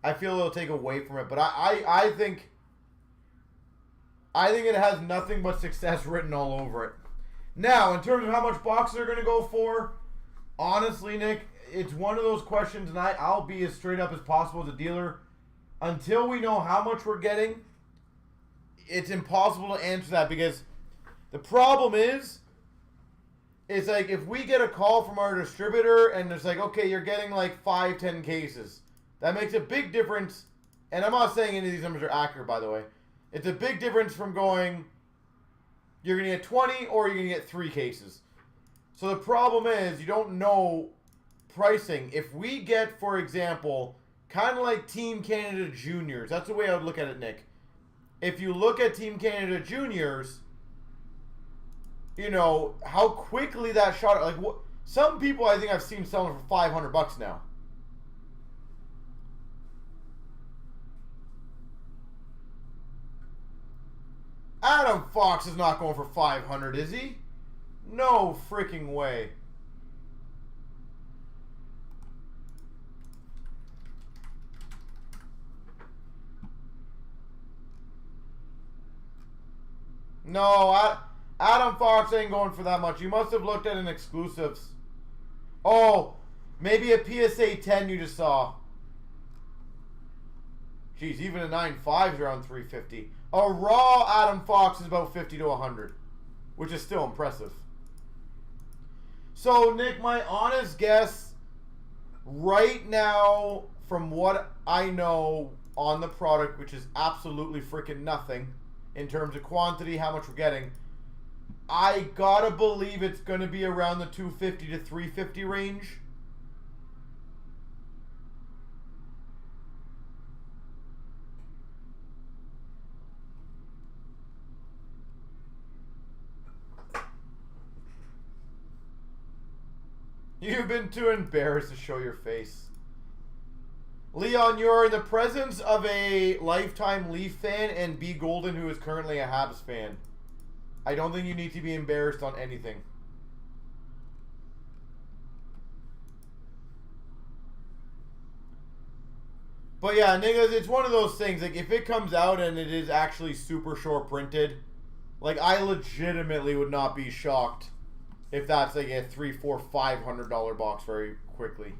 I feel it'll take away from it. But I think it has nothing but success written all over it. Now, in terms of how much boxes are going to go for, honestly, Nick, it's one of those questions, and I'll be as straight up as possible as a dealer. Until we know how much we're getting, it's impossible to answer that, because the problem is, it's like if we get a call from our distributor and it's like, okay, you're getting like 5-10 cases. That makes a big difference. And I'm not saying any of these numbers are accurate, by the way. It's a big difference from going, you're going to get 20 or you're going to get 3 cases. So the problem is you don't know pricing. If we get, for example, kind of like Team Canada Juniors, that's the way I would look at it, Nick. If you look at Team Canada Juniors, you know, how quickly that shot, like, what, some people I think I've seen selling for $500 now. Adam Fox is not going for 500, is he? No freaking way. No, Adam Fox ain't going for that much. You must have looked at an exclusives. Oh, maybe a PSA 10 you just saw. Jeez, even a 9.5 is around 350. A raw Adam Fox is about 50 to 100, which is still impressive. So, Nick, my honest guess right now, from what I know on the product, which is absolutely freaking nothing in terms of quantity, how much we're getting, I gotta believe it's going to be around the 250 to 350 range. You've been too embarrassed to show your face. Leon, you're in the presence of a lifetime Leaf fan and B. Golden, who is currently a Habs fan. I don't think you need to be embarrassed on anything. But yeah, niggas, it's one of those things, like, if it comes out and it is actually super short printed, like, I legitimately would not be shocked if that's like a $300, $400, $500 box very quickly.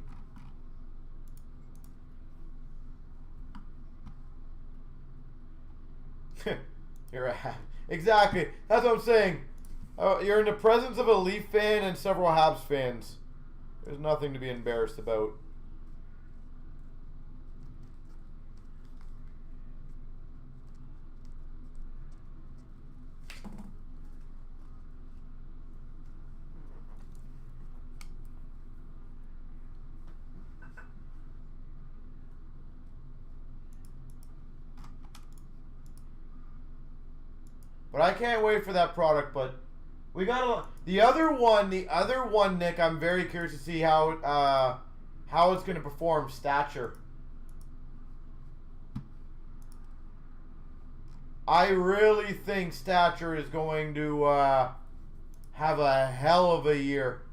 You're a exactly. That's what I'm saying. You're in the presence of a Leaf fan and several Habs fans. There's nothing to be embarrassed about. But I can't wait for that product. But we got the other one, Nick. I'm very curious to see how it's going to perform. Stature. I really think Stature is going to have a hell of a year.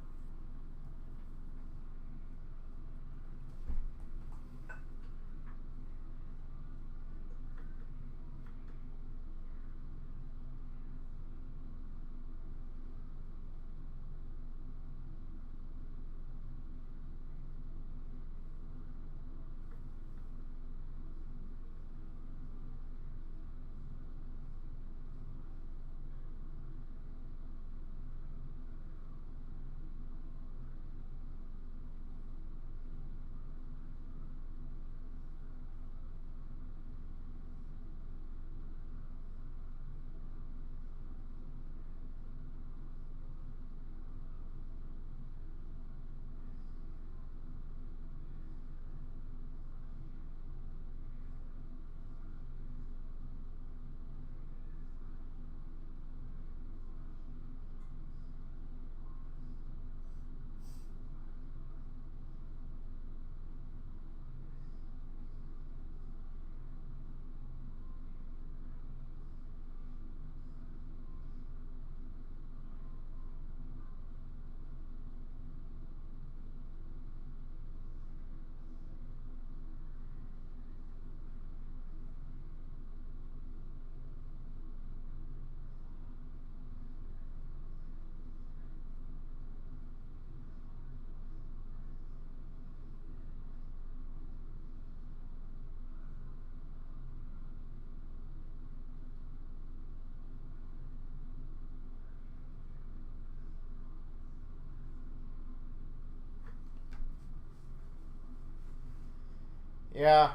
Yeah.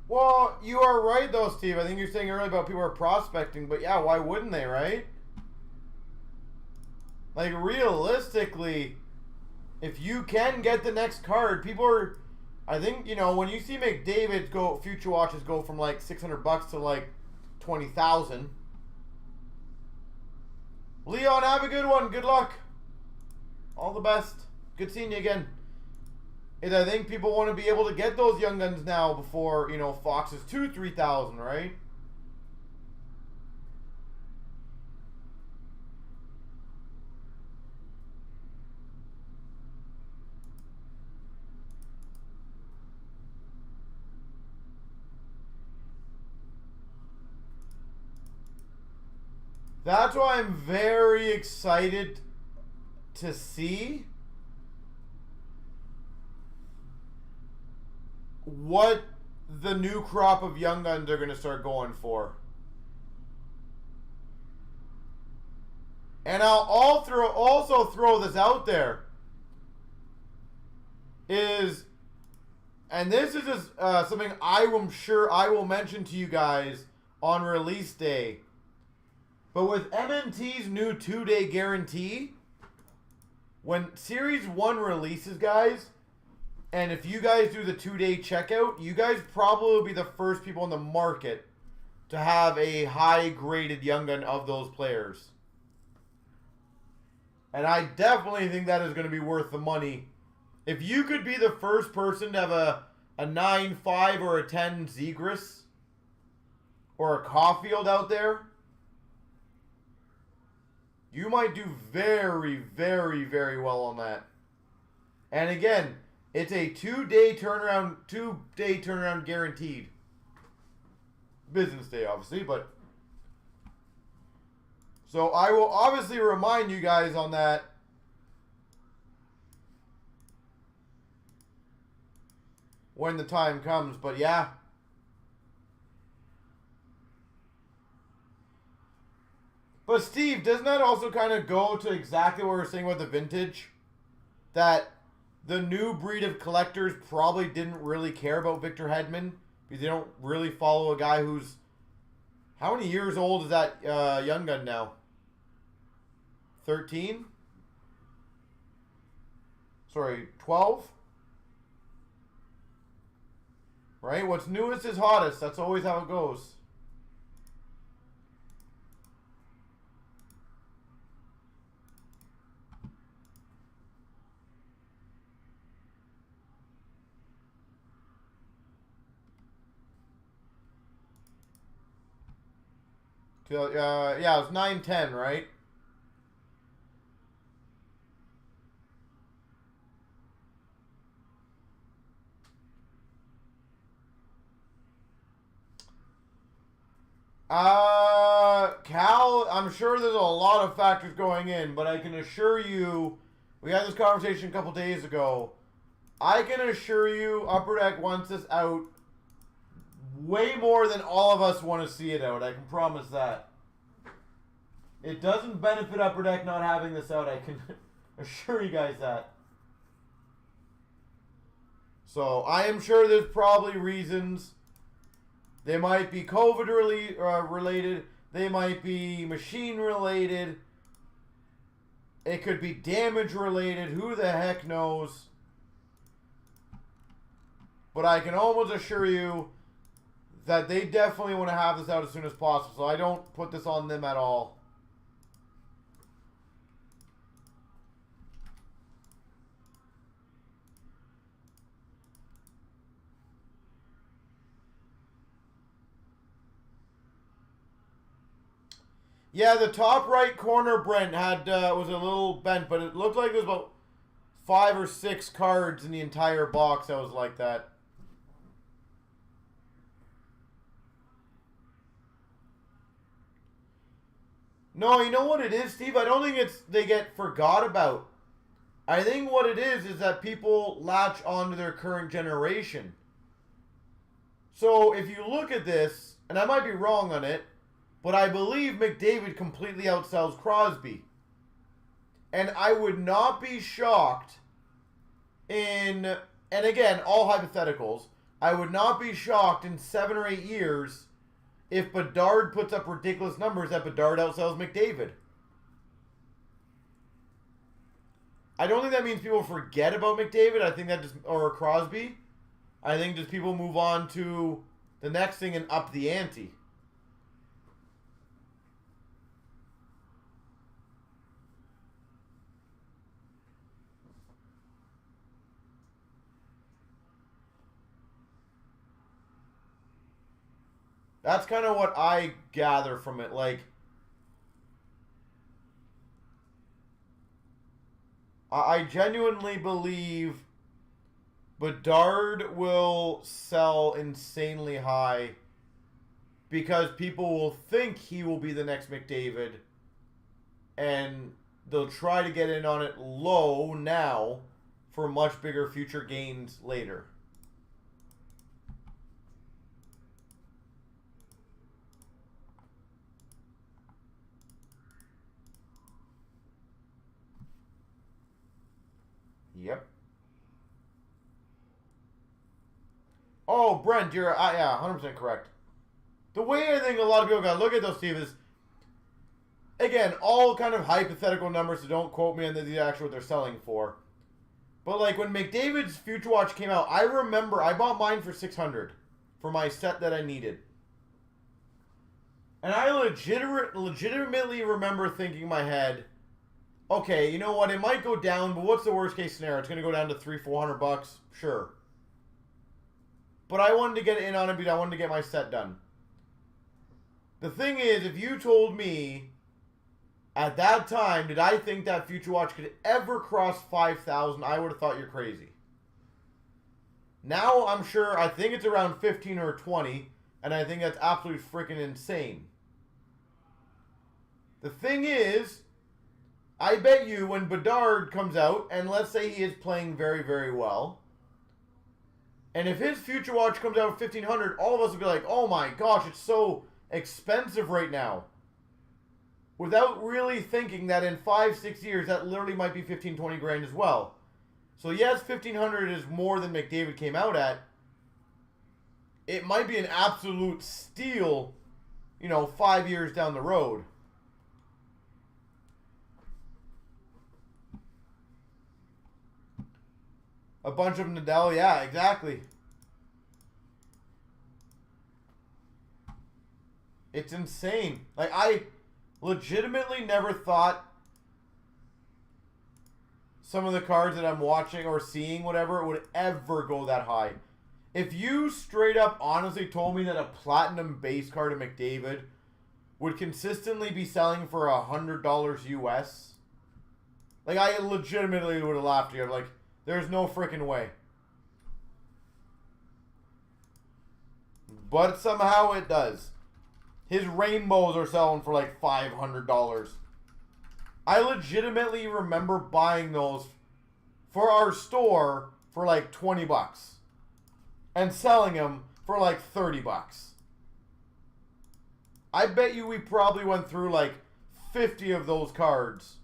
Well, you are right though, Steve. I think you're saying earlier about people are prospecting, but yeah, why wouldn't they, right? Like, realistically, if you can get the next card, people are... I think, you know, when you see McDavid go, Future Watches go from like $600 to like 20,000. Leon, have a good one. Good luck. All the best. Good seeing you again. And I think people want to be able to get those young guns now before, you know, Fox is 3,000, right? That's why I'm very excited to see what the new crop of young guns are going to start going for. And I'll also throw this out there. And this is just, something I'm sure I will mention to you guys on release day. But with MNT's new 2-day guarantee, when Series 1 releases, guys, and if you guys do the 2-day checkout, you guys probably will be the first people in the market to have a high-graded young gun of those players. And I definitely think that is going to be worth the money. If you could be the first person to have a 9.5 or a 10 Zegras or a Caulfield out there, you might do very, very, very well on that. And again, it's a 2-day turnaround guaranteed. Business day, obviously, but... So I will obviously remind you guys on that. When the time comes, but yeah. But Steve, doesn't that also kind of go to exactly what we're saying about the vintage? That the new breed of collectors probably didn't really care about Victor Hedman because they don't really follow a guy who's... How many years old is that young gun now? 13? Sorry, 12? Right? What's newest is hottest. That's always how it goes. Yeah, it's 9-10, right? Cal, I'm sure there's a lot of factors going in, but I can assure you, we had this conversation a couple days ago. I can assure you, Upper Deck wants this out way more than all of us want to see it out. I can promise that. It doesn't benefit Upper Deck not having this out. I can assure you guys that. So I am sure there's probably reasons. They might be COVID related. They might be machine related. It could be damage related. Who the heck knows? But I can almost assure you that they definitely want to have this out as soon as possible. So I don't put this on them at all. Yeah, the top right corner, Brent, had was a little bent, but it looked like there was about 5 or 6 cards in the entire box that was like that. No, you know what it is, Steve? I don't think it's they get forgot about. I think what it is that people latch onto their current generation. So if you look at this, and I might be wrong on it, but I believe McDavid completely outsells Crosby. And I would not be shocked and again, all hypotheticals, I would not be shocked in 7 or 8 years if Bedard puts up ridiculous numbers that Bedard outsells McDavid. I don't think that means people forget about McDavid. I think that just, or Crosby. I think just people move on to the next thing and up the ante. That's kind of what I gather from it. Like, I genuinely believe Bedard will sell insanely high because people will think he will be the next McDavid, and they'll try to get in on it low now for much bigger future gains later. Yep. Oh, Brent, you're yeah, 100% correct. The way I think a lot of people gotta look at those, Steve, is again all kind of hypothetical numbers. So don't quote me on the actual what they're selling for. But like when McDavid's Future Watch came out, I remember I bought mine for $600 for my set that I needed, and I legitimately remember thinking in my head, okay, you know what? It might go down, but what's the worst case scenario? It's going to go down to $300-400, sure. But I wanted to get in on it because I wanted to get my set done. The thing is, if you told me at that time, did I think that Future Watch could ever cross 5,000, I would have thought you're crazy. Now I'm sure, I think it's around 15 or 20, and I think that's absolutely freaking insane. The thing is, I bet you when Bedard comes out, and let's say he is playing very, very well, and if his Future Watch comes out at 1,500, all of us will be like, oh my gosh, it's so expensive right now. Without really thinking that in 5-6 years, that literally might be 15-20 grand as well. So yes, 1,500 is more than McDavid came out at. It might be an absolute steal, 5 years down the road. A bunch of Nadal, yeah, exactly. It's insane. Like, I legitimately never thought some of the cards that I'm watching or seeing, whatever, would ever go that high. If you straight up honestly told me that a platinum base card of McDavid would consistently be selling for $100 US, like, I legitimately would have laughed at you. Like, there's no freaking way. But somehow it does. His rainbows are selling for like $500. I legitimately remember buying those for our store for like $20 and selling them for like $30. I bet you we probably went through like 50 of those cards.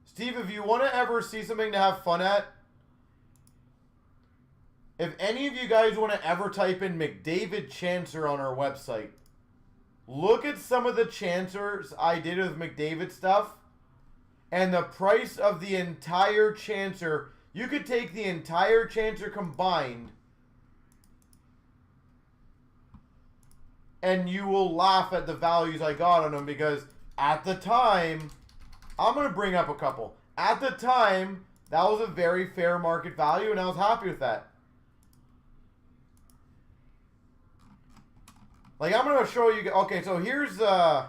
Steve, if you want to ever see something to have fun at, if any of you guys want to ever type in McDavid Chancer on our website, look at some of the Chancers I did with McDavid stuff, and the price of the entire Chancer. You could take the entire Chancer combined, and you will laugh at the values I got on them, because at the time, I'm going to bring up a couple. At the time, that was a very fair market value, and I was happy with that. Like, I'm going to show you... Okay, so here's... Let's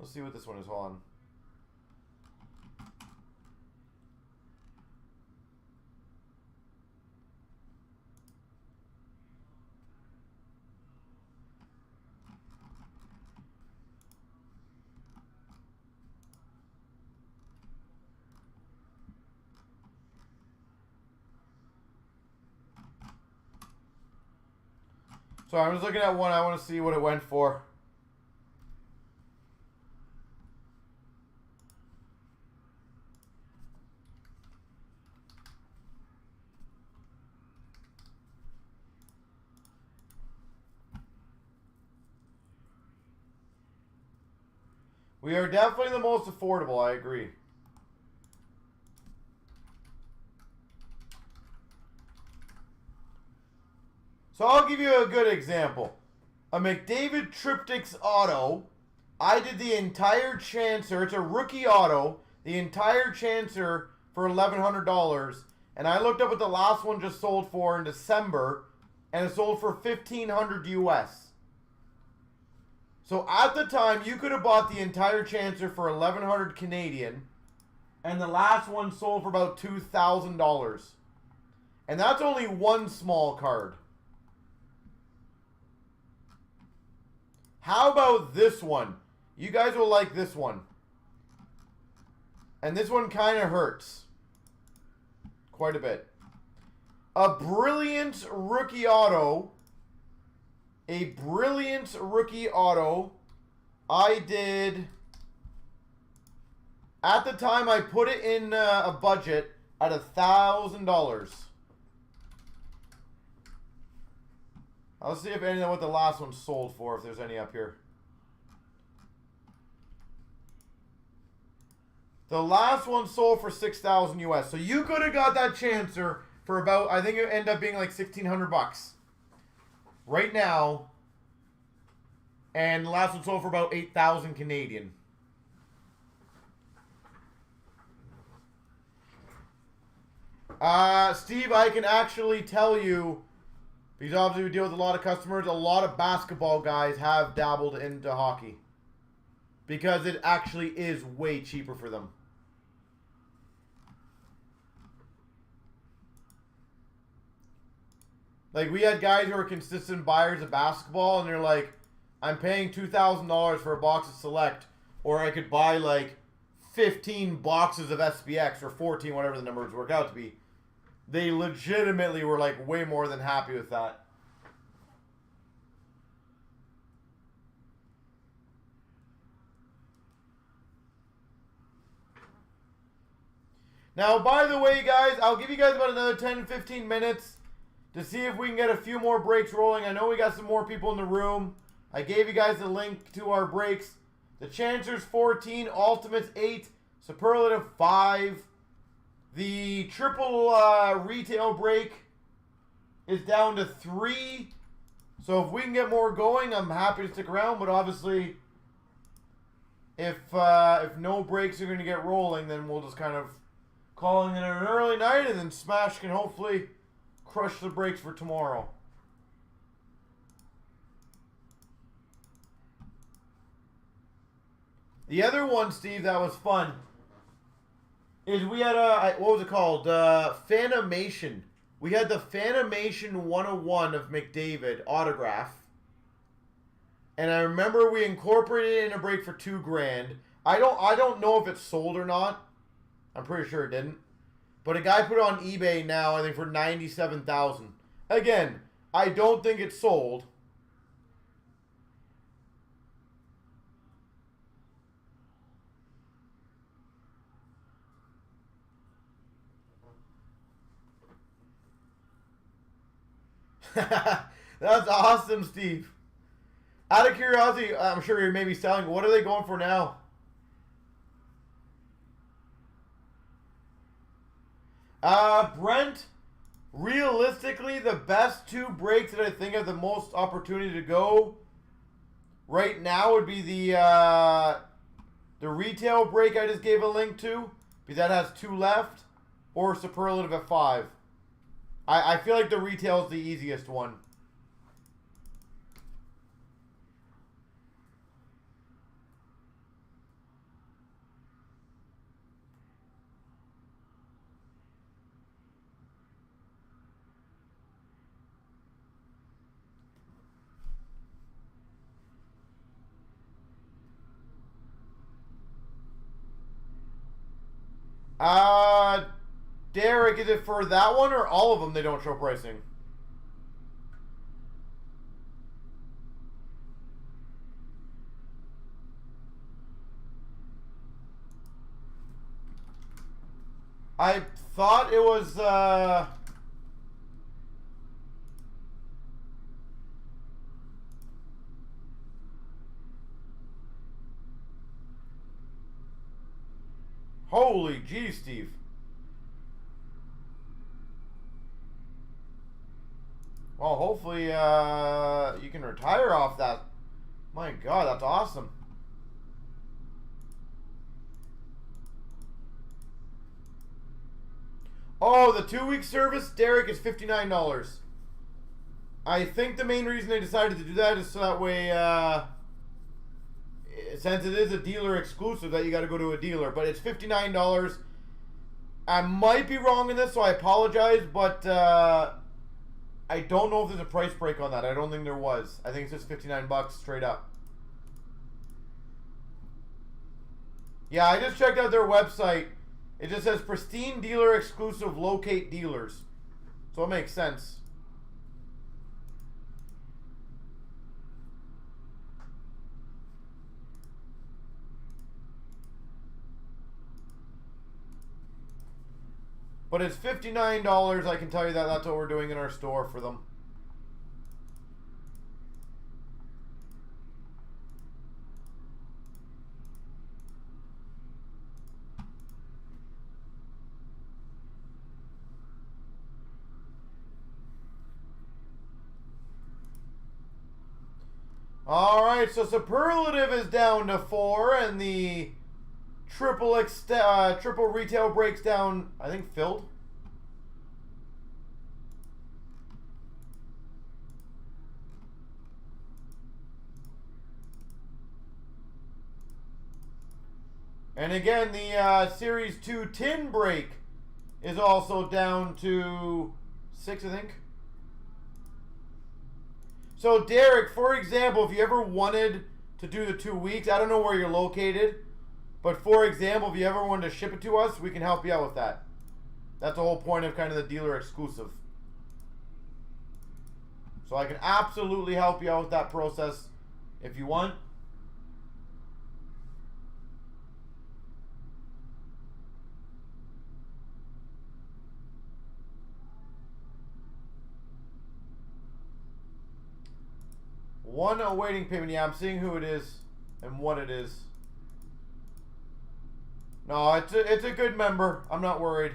see what this one is. Hold on. So I was looking at one. I want to see what it went for. We are definitely the most affordable, I agree. So I'll give you a good example. A McDavid Triptychs auto. I did the entire Chancer. It's a rookie auto. The entire Chancer for $1,100. And I looked up what the last one just sold for in December. And it sold for $1,500 US. So at the time, you could have bought the entire Chancer for $1,100 Canadian. And the last one sold for about $2,000. And that's only one small card. How about this one? You guys will like this one. And this one kind of hurts. Quite a bit. A Brilliant Rookie Auto. A Brilliant Rookie Auto. I did... At the time, I put it in a budget at $1,000. I'll see if any know what the last one sold for, if there's any up here. The last one sold for $6,000 US. So you could have got that Chancer for about, I think it ended up being like $1,600 right now. And the last one sold for about 8,000 Canadian. Steve, I can actually tell you, because obviously we deal with a lot of customers, a lot of basketball guys have dabbled into hockey. Because it actually is way cheaper for them. Like, we had guys who are consistent buyers of basketball, and they're like, I'm paying $2,000 for a box of Select, or I could buy, like, 15 boxes of SPX, or 14, whatever the numbers work out to be. They legitimately were, like, way more than happy with that. Now, by the way, guys, I'll give you guys about another 10 to 15 minutes to see if we can get a few more breaks rolling. I know we got some more people in the room. I gave you guys the link to our breaks. The Chancer's 14, Ultimates 8, Superlative 5. The triple retail break is down to 3. So if we can get more going, I'm happy to stick around. But obviously, if no breaks are going to get rolling, then we'll just kind of call it an early night, and then Smash can hopefully crush the breaks for tomorrow. The other one, Steve, that was fun is we had a, what was it called? Fanimation. We had the Fanimation 101 of McDavid autograph. And I remember we incorporated it in a break for $2,000. I don't know if it sold or not. I'm pretty sure it didn't. But a guy put it on eBay now, I think, for $97,000. Again, I don't think it sold. That's awesome, Steve. Out of curiosity, I'm sure you're maybe selling. What are they going for now? Brent, realistically, the best 2 breaks that I think have the most opportunity to go right now would be the retail break I just gave a link to, because that has 2 left, or Superlative at 5. I feel like the retail is the easiest one. Derek, is it for that one or all of them they don't show pricing? I thought it was, Holy gee, Steve. Well, hopefully you can retire off that. My God, that's awesome. Oh, the 2-week service, Derek, is $59. I think the main reason they decided to do that is so that way, since it is a dealer exclusive, that you got to go to a dealer. But it's $59. I might be wrong in this, so I apologize. But I don't know if there's a price break on that. I don't think there was. I think it's just 59 bucks straight up. Yeah, I just checked out their website. It just says pristine dealer exclusive, locate dealers. So it makes sense. But it's $59, I can tell you that. That's what we're doing in our store for them. Alright, so Superlative is down to 4, and the triple retail breaks down, I think, filled. And again, the Series 2 tin break is also down to 6, I think. So, Derek, for example, if you ever wanted to do the 2 weeks, I don't know where you're located, but for example, if you ever wanted to ship it to us, we can help you out with that. That's the whole point of kind of the dealer exclusive. So I can absolutely help you out with that process if you want. One awaiting payment. Yeah, I'm seeing who it is and what it is. No, it's a good member. I'm not worried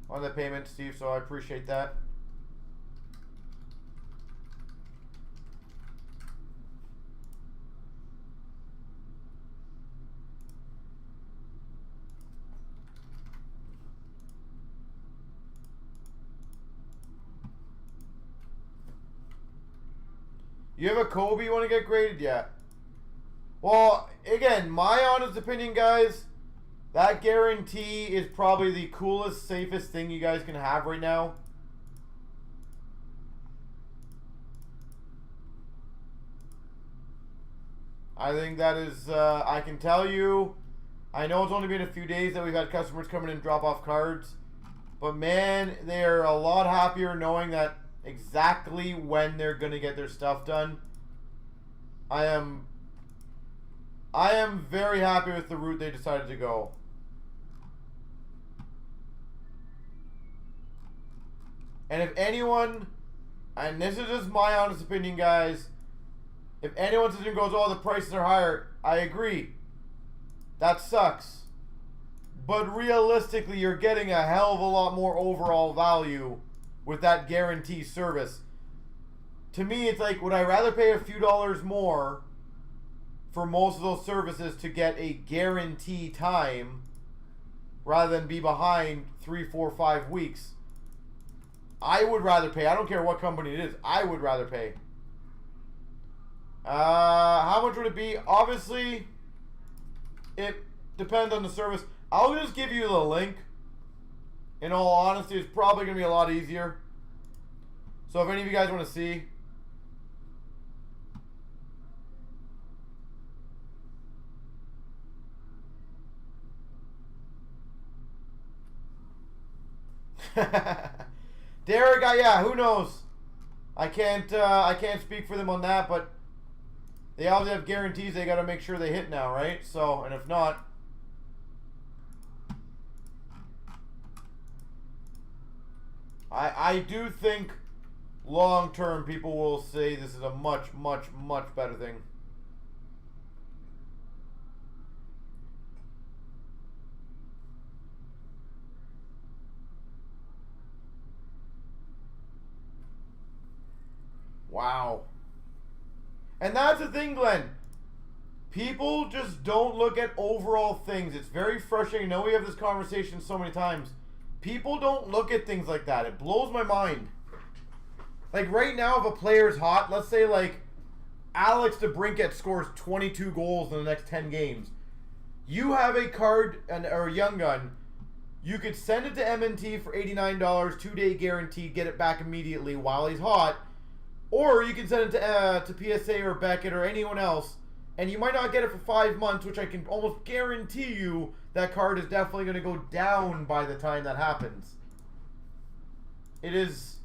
on the payment, Steve, so I appreciate that. You have a Kobe you want to get graded yet? Well, again, my honest opinion, guys, that guarantee is probably the coolest, safest thing you guys can have right now. I think that is, I can tell you, I know it's only been a few days that we've had customers come in and drop off cards, but man, they're a lot happier knowing that exactly when they're going to get their stuff done. I am very happy with the route they decided to go. And if anyone, and this is just my honest opinion, guys, if anyone sits and goes, oh, the prices are higher, I agree. That sucks. But realistically, you're getting a hell of a lot more overall value with that guarantee service. To me, it's like, would I rather pay a few dollars more for most of those services to get a guarantee time rather than be behind 3, 4, 5 weeks? I would rather pay. I don't care what company it is. I would rather pay. How much would it be? Obviously, it depends on the service. I'll just give you the link. In all honesty, it's probably going to be a lot easier. So if any of you guys want to see. Derek, yeah, who knows? I can't speak for them on that, but they obviously have guarantees they got to make sure they hit now, right? So, and if not, I do think long-term people will say this is a much, much, much better thing. Wow. And that's the thing, Glenn. People just don't look at overall things. It's very frustrating. I know we have this conversation so many times. People don't look at things like that. It blows my mind. Like right now, if a player's hot, let's say like Alex DeBrincat scores 22 goals in the next 10 games. You have a card or a young gun. You could send it to MNT for $89, 2-day guarantee, get it back immediately while he's hot. Or you can send it to PSA or Beckett or anyone else, and you might not get it for 5 months, which I can almost guarantee you that card is definitely going to go down by the time that happens. It is...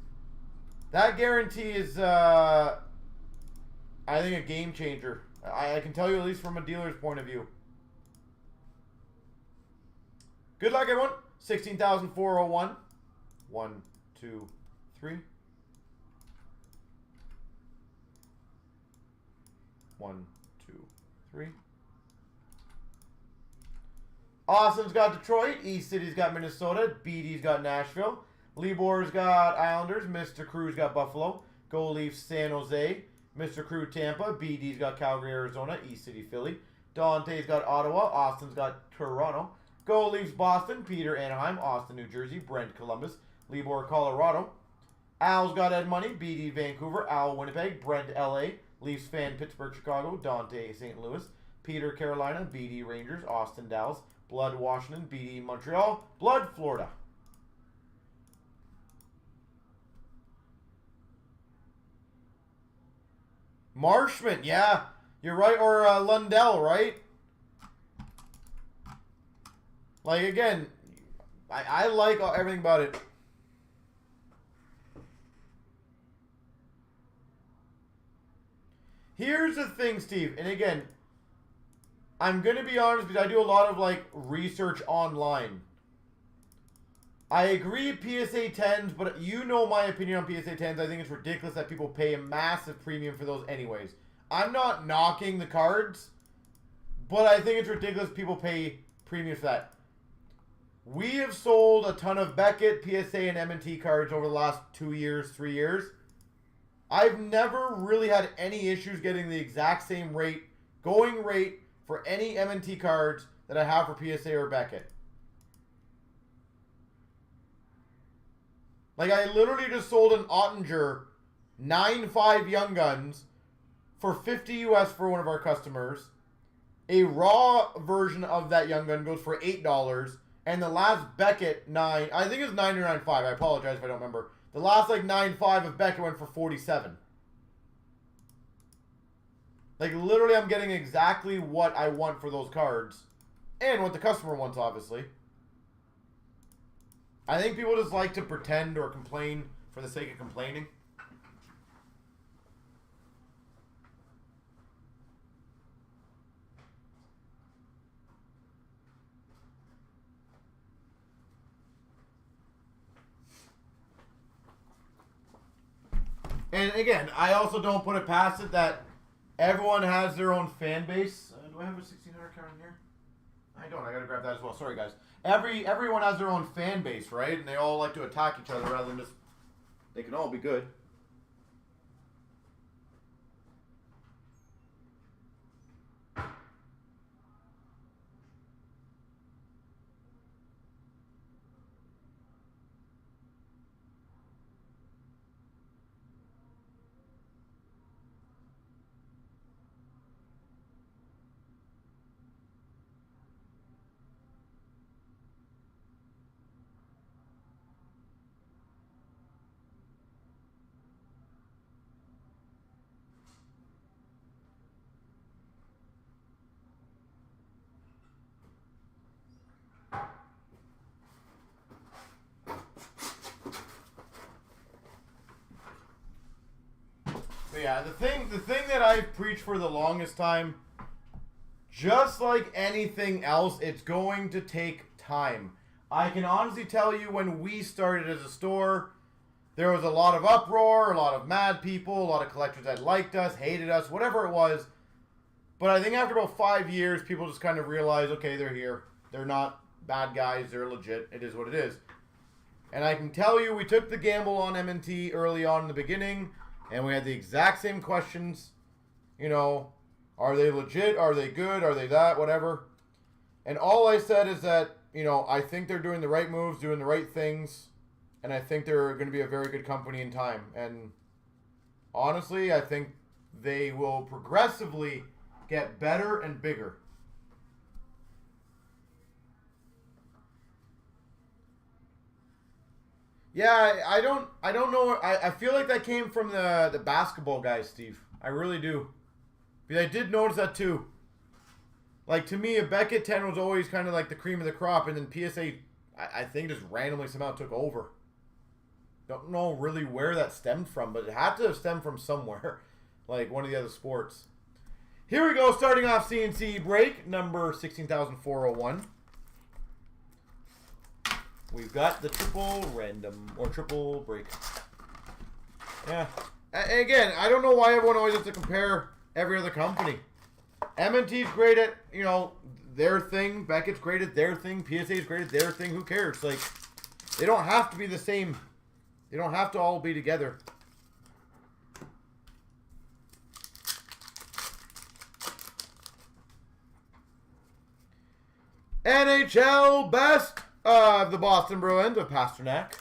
That guarantee is, I think, a game changer. I can tell you at least from a dealer's point of view. Good luck, everyone. 16,401. 1, 2, 3. 1, 2, 3. Austin's got Detroit. East City's got Minnesota. BD's got Nashville. Libor's got Islanders. Mr. Crew's got Buffalo. Go Leafs, San Jose. Mr. Crew, Tampa. BD's got Calgary, Arizona. East City, Philly. Dante's got Ottawa. Austin's got Toronto. Go Leafs, Boston. Peter, Anaheim. Austin, New Jersey. Brent, Columbus. Libor, Colorado. Al's got Ed Money. BD, Vancouver. Al, Winnipeg. Brent, LA. Leafs fan, Pittsburgh, Chicago. Dante, St. Louis. Peter, Carolina. BD, Rangers. Austin, Dallas. Blood, Washington. BD, Montreal. Blood, Florida. Marshman, yeah. You're right. Or Lundell, right? Like, again, I like everything about it. Here's the thing, Steve. And again, I'm going to be honest because I do a lot of, like, research online. I agree PSA 10s, but you know my opinion on PSA 10s. I think it's ridiculous that people pay a massive premium for those anyways. I'm not knocking the cards, but I think it's ridiculous people pay premium for that. We have sold a ton of Beckett, PSA, and M&T cards over the last 2 years, 3 years. I've never really had any issues getting the exact same rate, going rate, for any M&T cards that I have for PSA or Beckett. Like, I literally just sold an Ottinger 9.5 Young Guns for $50 US for one of our customers. A raw version of that Young Gun goes for $8. And the last Beckett 9, I think it's 9 or 9.5. I apologize if I don't remember. The last, like, 9.5 of Beckett went for $47. Like, literally, I'm getting exactly what I want for those cards. And what the customer wants, obviously. I think people just like to pretend or complain for the sake of complaining. And again, I also don't put it past it that everyone has their own fan base. Do I have a 1600 card in here? I don't. I gotta grab that as well. Sorry, guys. Everyone has their own fan base, right? And they all like to attack each other rather than just... They can all be good. But yeah, the thing that I've preached for the longest time, just like anything else, it's going to take time. I can honestly tell you when we started as a store, there was a lot of uproar, a lot of mad people, a lot of collectors that liked us, hated us, whatever it was. But I think after about 5 years, people just kind of realized, okay, they're here. They're not bad guys. They're legit. It is what it is. And I can tell you, we took the gamble on M&T early on in the beginning. And we had the exact same questions. You know, are they legit? Are they good? Are they that? Whatever. And all I said is that, you know, I think they're doing the right moves, doing the right things. And I think they're going to be a very good company in time. And honestly, I think they will progressively get better and bigger. Yeah, I don't know. I feel like that came from the basketball guys, Steve. I really do. But I did notice that too. Like, to me, a Beckett 10 was always kind of like the cream of the crop, and then PSA, I think, just randomly somehow took over. Don't know really where that stemmed from, but it had to have stemmed from somewhere, like one of the other sports. Here we go, starting off CNC break, number 16,401. We've got the triple random, or triple break. Yeah. And again, I don't know why everyone always has to compare every other company. M&T's great at, you know, their thing. Beckett's great at their thing. PSA's great at their thing. Who cares? Like, they don't have to be the same. They don't have to all be together. NHL best of the Boston Bruins of Pasternak.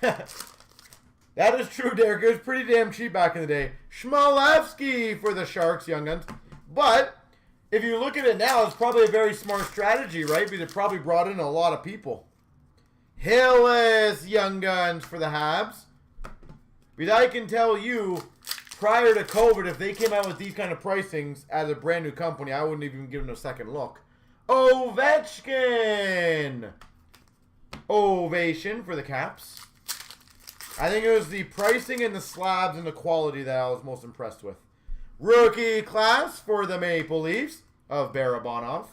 That is true, Derek. It was pretty damn cheap back in the day. Schmalevsky for the Sharks, Young Guns. But if you look at it now, it's probably a very smart strategy, right? Because it probably brought in a lot of people. Hillis, Young Guns for the Habs. Because I can tell you, prior to COVID, if they came out with these kind of pricings as a brand new company, I wouldn't even give them a second look. Ovechkin. Ovation for the Caps. I think it was the pricing and the slabs and the quality that I was most impressed with. Rookie class for the Maple Leafs of Barabanov.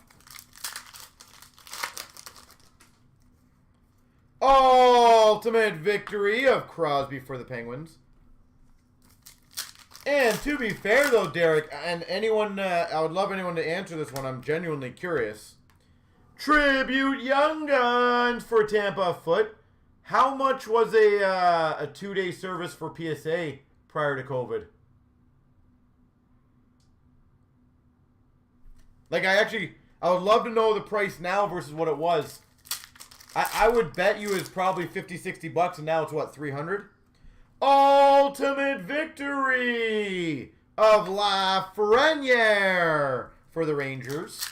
Ultimate victory of Crosby for the Penguins. And to be fair though, Derek, and anyone, I would love anyone to answer this one. I'm genuinely curious. Tribute Young Guns for Tampa Foot. How much was a 2-day service for PSA prior to COVID? Like, I would love to know the price now versus what it was. I would bet you it's probably 50, 60 bucks, and now it's what, 300? Ultimate victory of Lafreniere for the Rangers.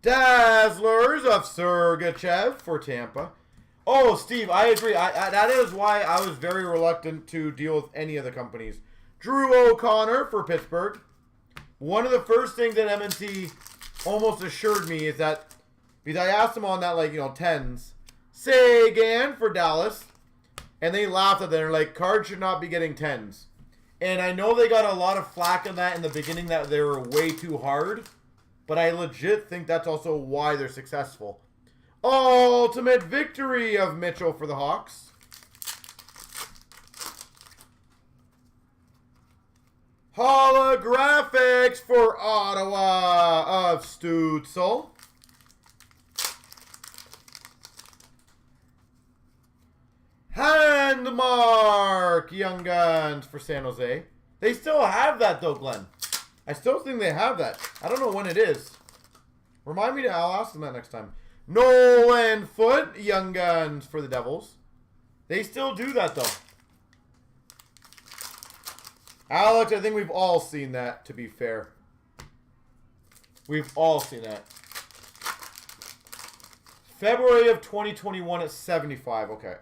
Dazzlers of Sergachev for Tampa. Oh, Steve, I agree. That is why I was very reluctant to deal with any of the companies. Drew O'Connor for Pittsburgh. One of the first things that M&T almost assured me is that, because I asked them on that, like, you know, 10s. Sagan for Dallas. And they laughed at that. They're like, cards should not be getting 10s. And I know they got a lot of flack on that in the beginning, that they were way too hard. But I legit think that's also why they're successful. Ultimate victory of Mitchell for the Hawks. Holographics for Ottawa of Stützle. Handmark Young Guns for San Jose. They still have that though, Glenn. I still think they have that. I don't know when it is. Remind me, I'll ask them that next time. Nolan Foote, Young Guns for the Devils. They still do that, though. Alex, I think we've all seen that, to be fair. We've all seen that. February of 2021 at 75. Okay.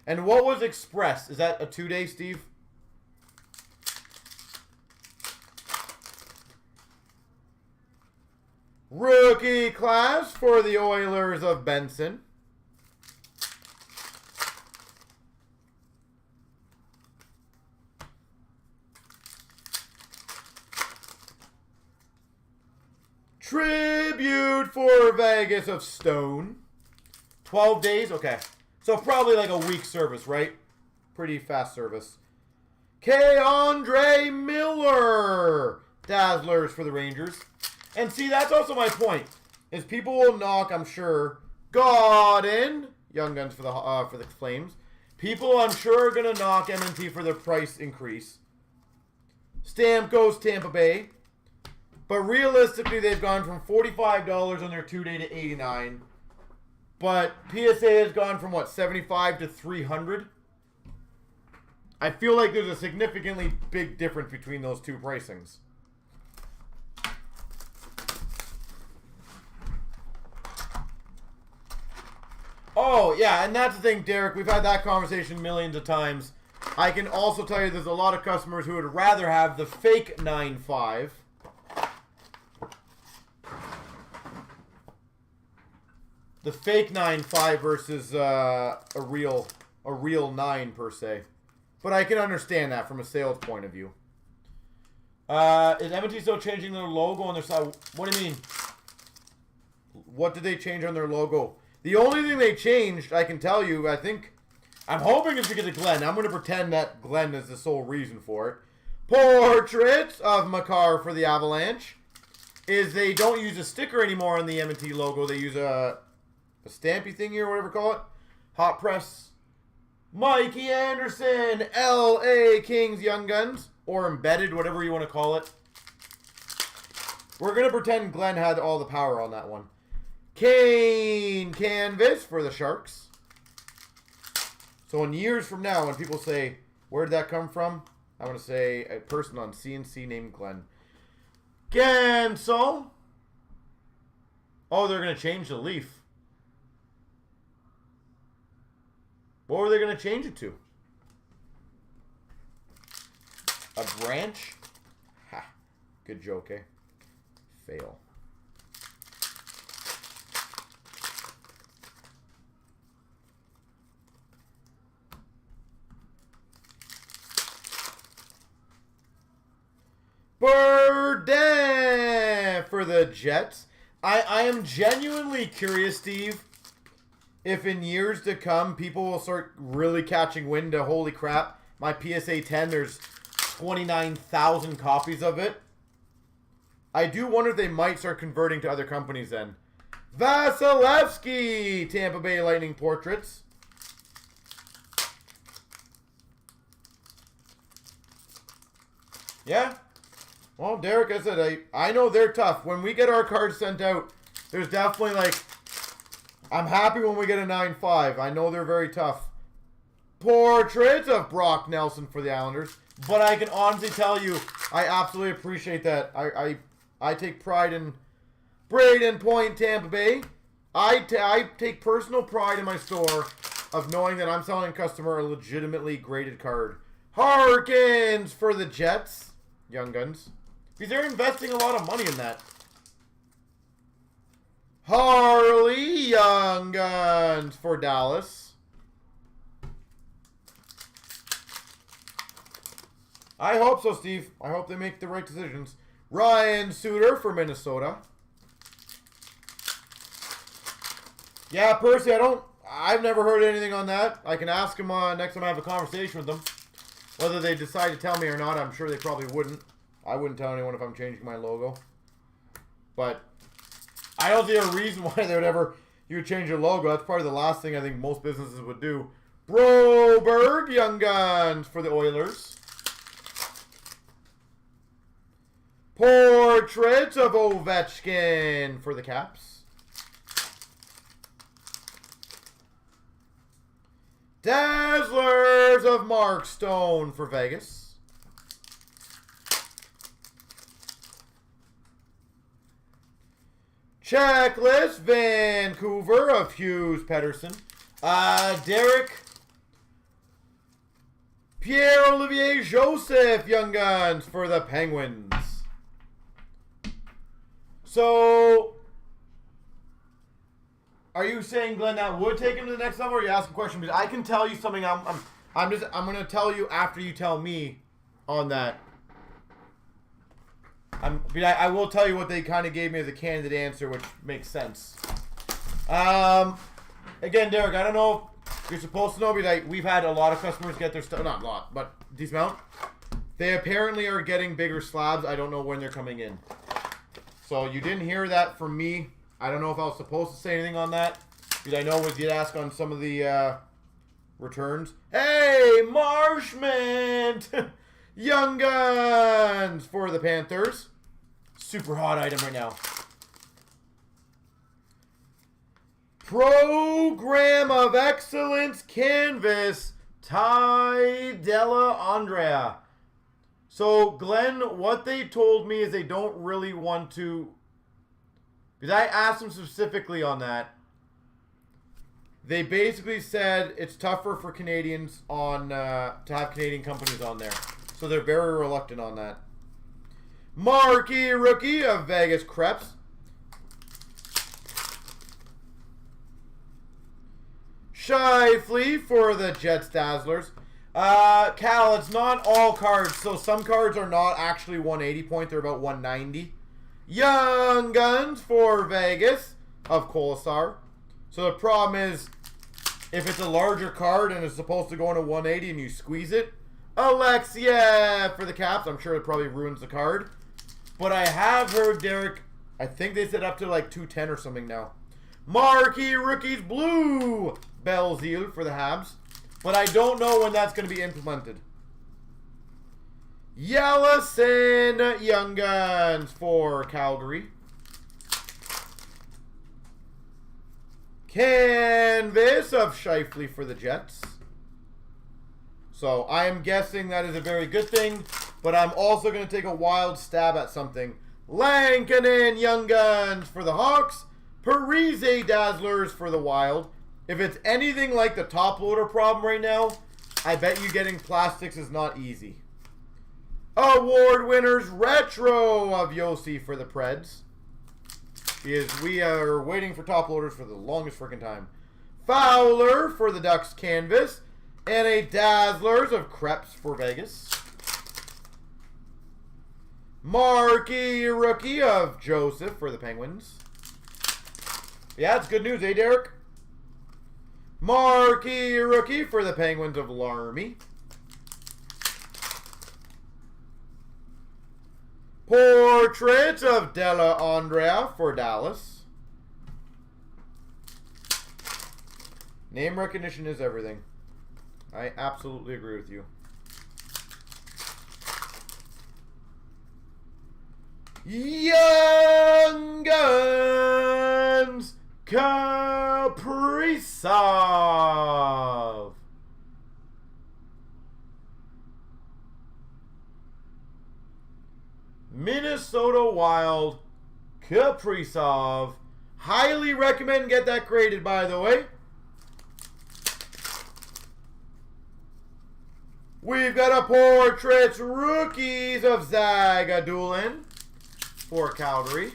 And what was Express? Is that a 2-day, Steve? Rookie class for the Oilers of Benson. Tribute for Vegas of Stone. 12 days? Okay. So probably like a week service, right? Pretty fast service. K-Andre Miller. Dazzlers for the Rangers. And see, that's also my point. Is people will knock, I'm sure. Godin, Young Guns for the Flames. People, I'm sure, are going to knock M&T for their price increase. Stamkos, Tampa Bay. But realistically, they've gone from $45 on their 2-day to $89. But PSA has gone from, what, $75 to $300? I feel like there's a significantly big difference between those two pricings. Oh, yeah, and that's the thing, Derek. We've had that conversation millions of times. I can also tell you there's a lot of customers who would rather have the fake 9.5. The fake 9.5 versus a real 9 per se. But I can understand that from a sales point of view. Is M&T still changing their logo on their side? What do you mean? What did they change on their logo? The only thing they changed, I can tell you, I'm hoping it's because of Glenn. I'm going to pretend that Glenn is the sole reason for it. Portraits of Makar for the Avalanche. Is they don't use a sticker anymore on the M&T logo. They use a stampy thingy or whatever you call it. Hot press. Mikey Anderson, L.A. Kings Young Guns. Or embedded, whatever you want to call it. We're going to pretend Glenn had all the power on that one. Kane Canvas for the Sharks. So in years from now, when people say, where did that come from? I'm going to say a person on CNC named Glenn. Gansel. Oh, they're going to change the leaf. What were they going to change it to? A branch? Ha. Good joke, eh? Fail. Burden for the Jets. I am genuinely curious, Steve, if in years to come people will start really catching wind to, holy crap, my PSA 10, there's 29,000 copies of it. I do wonder if they might start converting to other companies then. Vasilevsky, Tampa Bay Lightning Portraits. Yeah. Well, Derek, I said, I know they're tough. When we get our cards sent out, there's definitely like, I'm happy when we get a 9.5. I know they're very tough. Portraits of Brock Nelson for the Islanders. But I can honestly tell you, I absolutely appreciate that. I take pride in Braden Point, Tampa Bay. I take personal pride in my store of knowing that I'm selling a customer a legitimately graded card. Harkins for the Jets. Young Guns. Because they're investing a lot of money in that. Harley Young Guns for Dallas. I hope so, Steve. I hope they make the right decisions. Ryan Suter for Minnesota. Yeah, Percy, I've never heard anything on that. I can ask them next time I have a conversation with them. Whether they decide to tell me or not, I'm sure they probably wouldn't. I wouldn't tell anyone if I'm changing my logo. But I don't see a reason why they would ever, you would change your logo. That's probably the last thing I think most businesses would do. Broberg Young Guns for the Oilers. Portraits of Ovechkin for the Caps. Dazzlers of Mark Stone for Vegas. Checklist Vancouver of Hughes Pedersen. Derek. Pierre-Olivier Joseph Young Guns for the Penguins. So, are you saying, Glenn, that would take him to the next level, or are you asking a question? Because I can tell you something. I'm going to tell you after you tell me on that. I will tell you what they kind of gave me as a candid answer, which makes sense. Again, Derek, I don't know if you're supposed to know, but we've had a lot of customers get their stuff. Not a lot, but decent amount. They apparently are getting bigger slabs. I don't know when they're coming in. So you didn't hear that from me. I don't know if I was supposed to say anything on that. Because I know we did ask on some of the returns. Hey, Marshmint! Young Guns for the Panthers. Super hot item right now. Program of Excellence Canvas, Ty Della Andrea. So, Glenn, what they told me is they don't really want to... Because I asked them specifically on that. They basically said it's tougher for Canadians on to have Canadian companies on there. So they're very reluctant on that. Marquee rookie of Vegas Creps. Shifley for the Jets Dazzlers. Cal, it's not all cards. So some cards are not actually 180 point. They're about 190. Young Guns for Vegas of Colasar. So the problem is, if it's a larger card and it's supposed to go into 180 and you squeeze it, Alexia for the Caps. I'm sure it probably ruins the card. But I have heard, Derek, I think they said up to like 210 or something now. Marquee Rookies Blue Belzile for the Habs. But I don't know when that's going to be implemented. Yellison Young Guns for Calgary. Canvas of Shifley for the Jets. So I am guessing that is a very good thing, but I'm also going to take a wild stab at something. Lankinen Young Guns for the Hawks. Parise Dazzlers for the Wild. If it's anything like the top loader problem right now, I bet you getting plastics is not easy. Award winners Retro of Yossi for the Preds. Because we are waiting for top loaders for the longest freaking time. Fowler for the Ducks Canvas. And a Dazzlers of Creps for Vegas. Marquee rookie of Joseph for the Penguins. Yeah, it's good news, eh, Derek? Marquee rookie for the Penguins of Larmy. Portrait of Della Andrea for Dallas. Name recognition is everything. I absolutely agree with you. Young Guns Kaprizov. Minnesota Wild Kaprizov. Highly recommend get that graded, by the way. We've got a Portraits Rookies of Zagadulin for Calgary.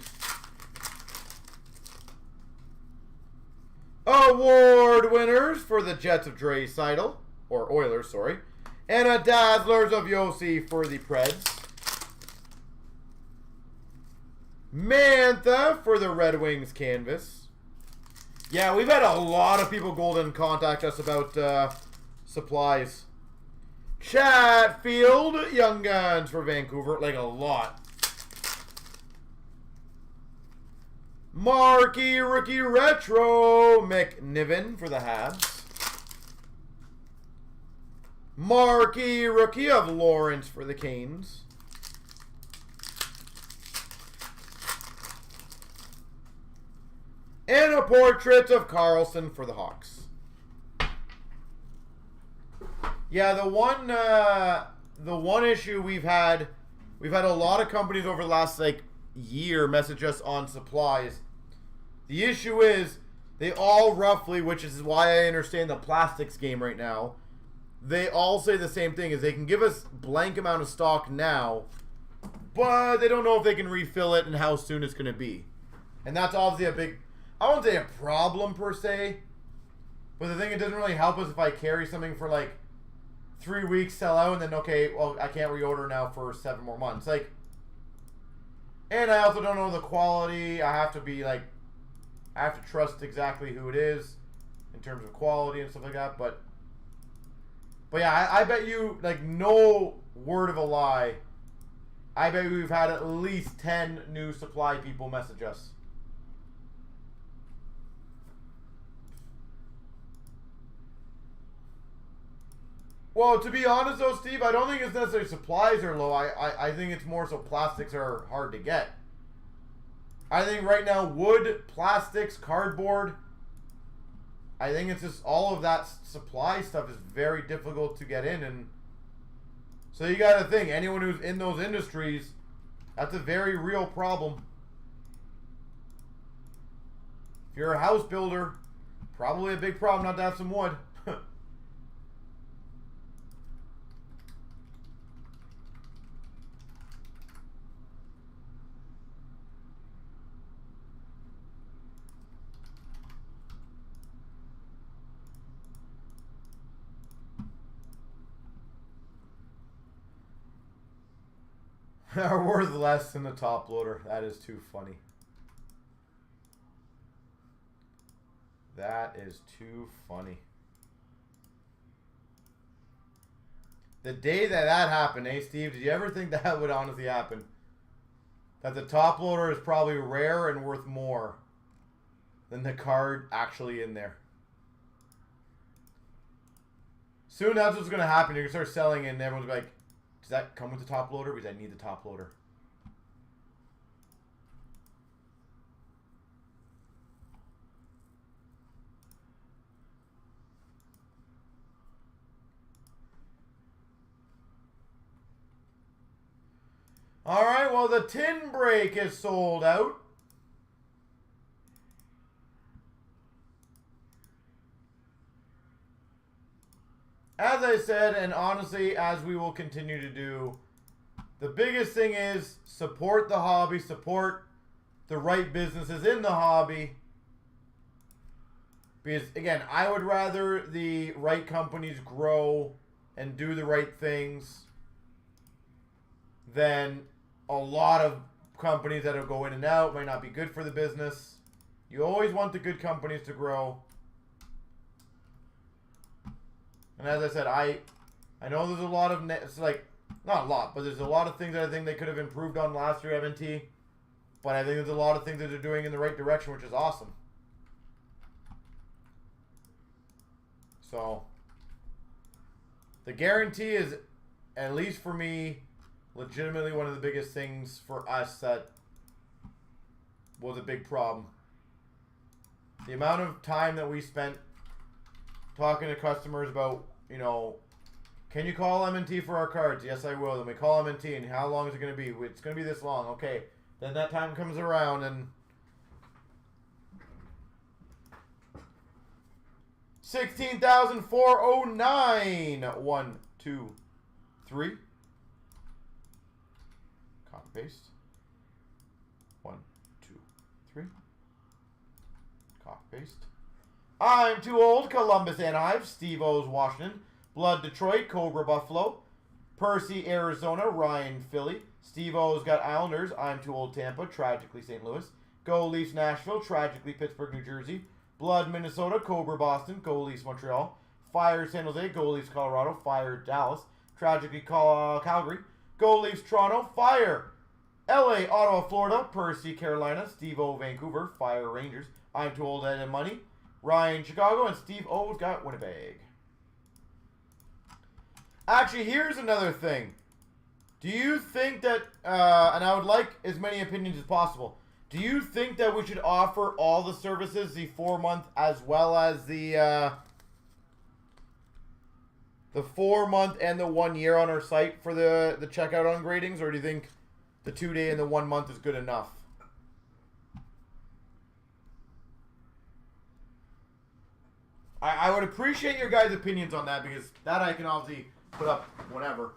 Award winners for the Jets of Draisaitl, or Oilers, sorry. And a Dazzlers of Yossi for the Preds. Mantha for the Red Wings Canvas. Yeah, we've had a lot of people golden contact us about supplies. Chatfield Young Guns for Vancouver, like a lot. Marquee Rookie Retro McNiven for the Habs. Marquee Rookie of Lawrence for the Canes. And a portrait of Carlson for the Hawks. Yeah, the one issue we've had a lot of companies over the last like year message us on supplies. The issue is they all roughly, which is why I understand the plastics game right now, they all say the same thing, is they can give us blank amount of stock now, but they don't know if they can refill it and how soon it's going to be. And that's obviously a big, I won't say a problem per se, but the thing, it doesn't really help us if I carry something for like 3 weeks, sell out, and then, okay, well, I can't reorder now for 7 more months. Like, and I also don't know the quality. I have to be like, I have to trust exactly who it is in terms of quality and stuff like that. But yeah, I bet you, like, no word of a lie, I bet we've had at least 10 new supply people message us. Well, to be honest though, Steve, I don't think it's necessarily supplies are low. I think it's more so plastics are hard to get. I think right now wood, plastics, cardboard, I think it's just all of that supply stuff is very difficult to get in. And so you got to think, anyone who's in those industries, that's a very real problem. If you're a house builder, probably a big problem not to have some wood. Are worth less than the top loader. That is too funny. That is too funny. The day that that happened, eh, Steve? Did you ever think that would honestly happen? That the top loader is probably rare and worth more than the card actually in there. Soon that's what's going to happen. You're going to start selling it and everyone's going to be like, does that come with the top loader? Because I need the top loader. All right, well, the tin break is sold out. As I said, and honestly, as we will continue to do, the biggest thing is support the hobby, support the right businesses in the hobby. Because, again, I would rather the right companies grow and do the right things than a lot of companies that will go in and out, might not be good for the business. You always want the good companies to grow. And as I said, I know there's a lot of, it's like, not a lot, but there's a lot of things that I think they could have improved on last year, M&T. But I think there's a lot of things that they're doing in the right direction, which is awesome. So, the guarantee is, at least for me, legitimately one of the biggest things for us that was a big problem. The amount of time that we spent talking to customers about, you know, can you call M&T for our cards? Yes, I will. Then we call M&T, and how long is it going to be? It's going to be this long. Okay. Then that time comes around, and 16,409. 1, 2, 3. Copy paste. 1, 2, 3. Copy paste. I'm Too Old, Columbus, Anaheim, Steve O's, Washington, Blood, Detroit, Cobra, Buffalo, Percy, Arizona, Ryan, Philly, Steve O's got Islanders, I'm Too Old, Tampa, tragically St. Louis, Go Leafs, Nashville, tragically Pittsburgh, New Jersey, Blood, Minnesota, Cobra, Boston, Go Leafs, Montreal, Fire, San Jose, Go Leafs, Colorado, Fire, Dallas, tragically Calgary, Go Leafs, Toronto, Fire, LA, Ottawa, Florida, Percy, Carolina, Steve O, Vancouver, Fire, Rangers, I'm Too Old, Ed and Money, Ryan, Chicago, and Steve O's got Winnipeg. Actually, here's another thing. Do you think that, and I would like as many opinions as possible, do you think that we should offer all the services, the 4-month as well as the 4-month and the 1 year on our site for the checkout on gradings, or do you think the 2-day and the 1 month is good enough? I would appreciate your guys' opinions on that, because that I can obviously put up whenever.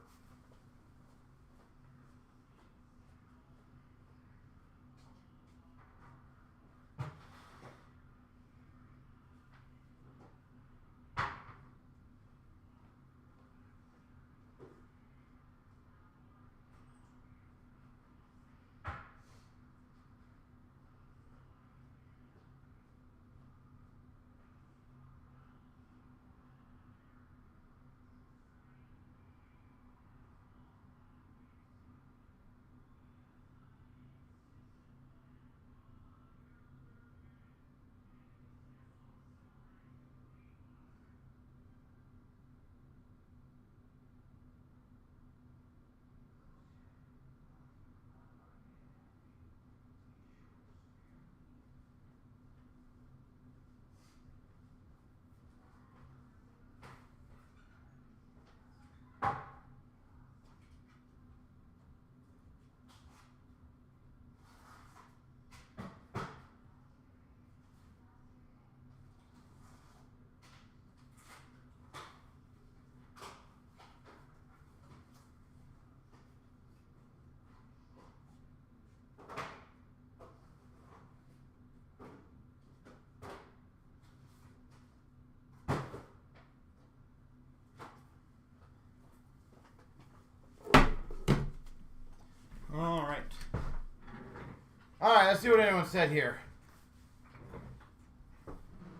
let's see what anyone said here.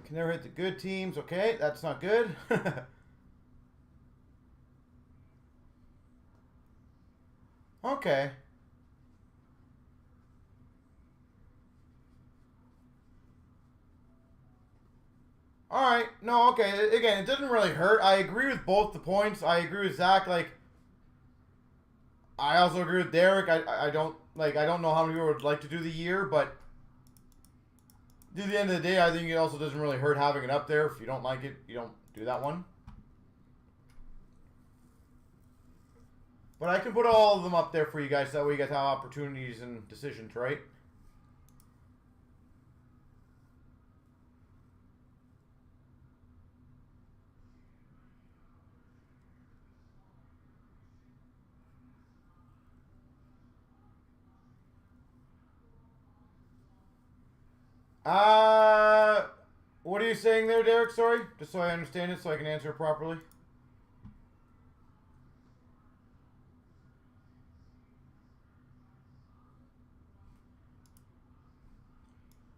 Can never hit the good teams. Okay, that's not good. Okay. Alright, no, okay. Again, it doesn't really hurt. I agree with both the points. I agree with Zach. Like, I also agree with Derek. I don't know how many people would like to do the year, but at the end of the day, I think it also doesn't really hurt having it up there. If you don't like it, you don't do that one. But I can put all of them up there for you guys. That way you guys have opportunities and decisions, right? What are you saying there, Derek? Sorry, just so I understand it, so I can answer it properly.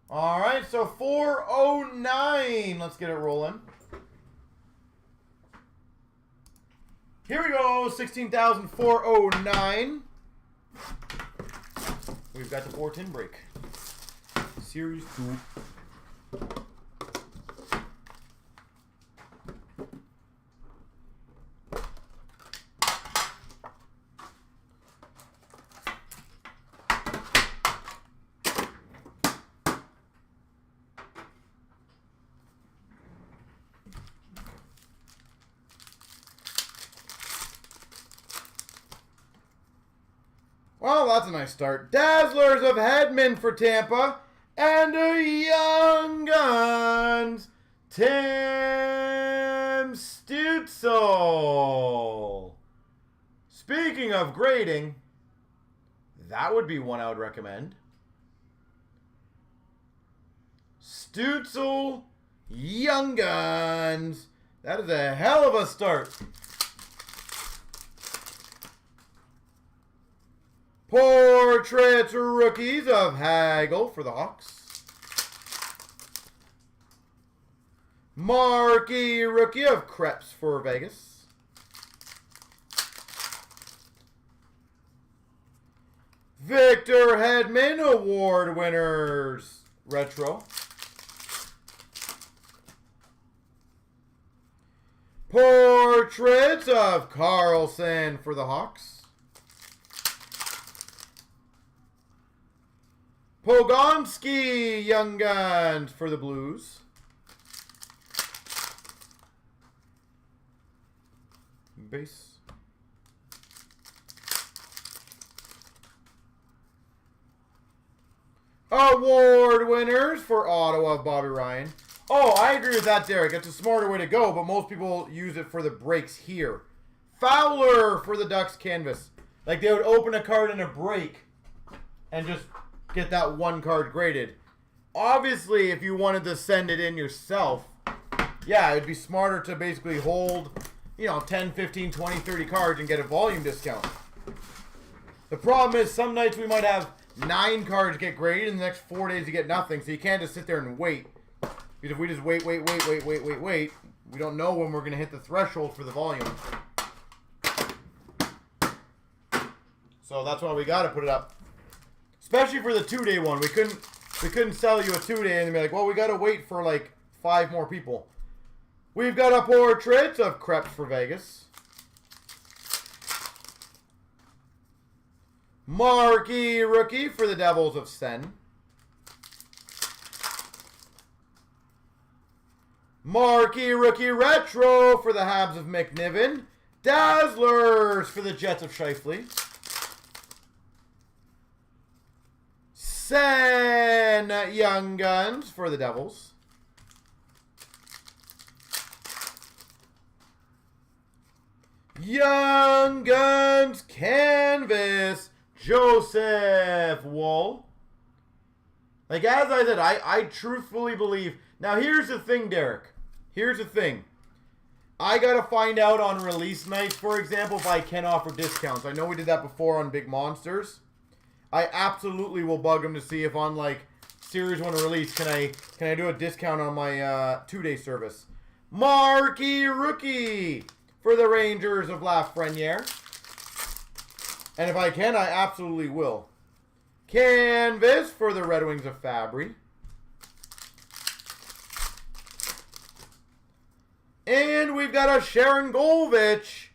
All right, so 409. Let's get it rolling. Here we go, 16,409. We've got the 410 break. Series 2. Well, that's a nice start. Dazzlers of Hedman for Tampa. And a Young Guns, Tim Stutzel. Speaking of grading, that would be one I would recommend. Stutzel, Young Guns. That is a hell of a start. Portraits rookies of Hagel for the Hawks. Marquee rookie of Krebs for Vegas. Victor Hedman award winners retro. Portraits of Carlson for the Hawks. Pogonski Young Guns for the Blues. Base. Award winners for Ottawa of Bobby Ryan. Oh, I agree with that, Derek. It's a smarter way to go, but most people use it for the breaks here. Fowler for the Ducks canvas. Like they would open a card in a break and just get that one card graded. Obviously, if you wanted to send it in yourself, yeah, it'd be smarter to basically hold, you know, 10, 15, 20, 30 cards and get a volume discount. The problem is some nights we might have 9 cards get graded and the next 4 days you get nothing, so you can't just sit there and wait. Because if we just wait, we don't know when we're going to hit the threshold for the volume. So that's why we got to put it up. Especially for the 2-day one. We couldn't sell you a 2-day and be like, well, we got to wait for like 5 more people. We've got a portrait of Krebs for Vegas. Marquee rookie for the Devils of Sen. Marquee rookie retro for the Habs of McNiven. Dazzlers for the Jets of Scheifele. Sen Young Guns for the Devils. Young Guns canvas Joseph Woll. Like as I said, I truthfully believe. Now here's the thing, Derek. Here's the thing. I gotta find out on release nights, for example, if I can offer discounts. I know we did that before on Big Monsters. I absolutely will bug him to see if on like Series 1 release can I do a discount on my 2-day service. Marquee Rookie for the Rangers of Lafreniere. And if I can, I absolutely will. Canvas for the Red Wings of Fabry. And we've got a Sharon Golvich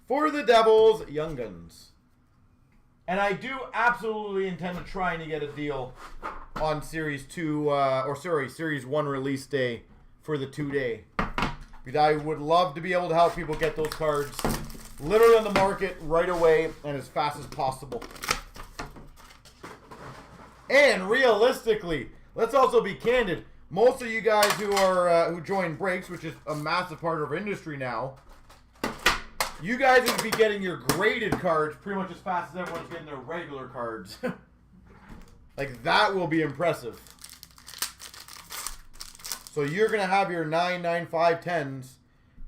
for the Devils, Young Guns. And I do absolutely intend to try and get a deal on Series 2, Series 1 release day for the 2-day. Because I would love to be able to help people get those cards literally on the market right away and as fast as possible. And realistically, let's also be candid. Most of you guys who are who join Breaks, which is a massive part of our industry now, you guys would be getting your graded cards pretty much as fast as everyone's getting their regular cards. Like, that will be impressive. So you're going to have your 9, 9, 5, 10s.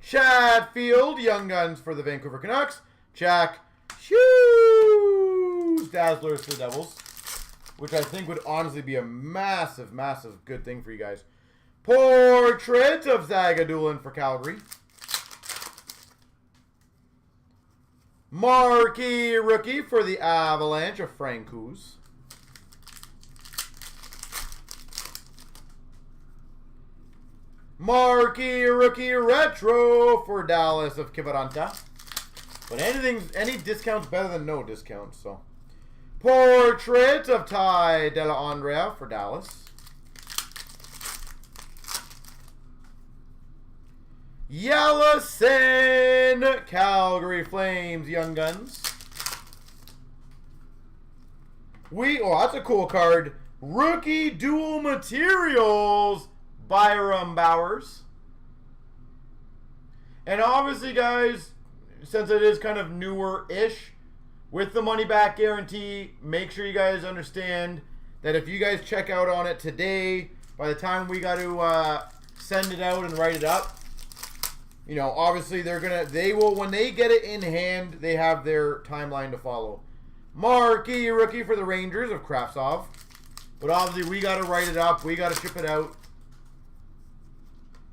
Chatfield, Young Guns for the Vancouver Canucks. Jack Hughes, Dazzlers for the Devils. Which I think would honestly be a massive, massive good thing for you guys. Portrait of Zagadulin for Calgary. Marquee Rookie for the Avalanche of Francouz. Marquee Rookie Retro for Dallas of Kivaranta. But any discount's better than no discount, so. Portrait of Ty Dellandrea for Dallas. Yellowson, Calgary Flames, Young Guns. Oh, that's a cool card. Rookie Dual Materials, Byram Bowers. And obviously, guys, since it is kind of newer-ish, with the money-back guarantee, make sure you guys understand that if you guys check out on it today, by the time we got to send it out and write it up, you know, obviously they will, when they get it in hand, they have their timeline to follow. Marquee Rookie for the Rangers of Kravtsov. But obviously we got to write it up, we got to ship it out.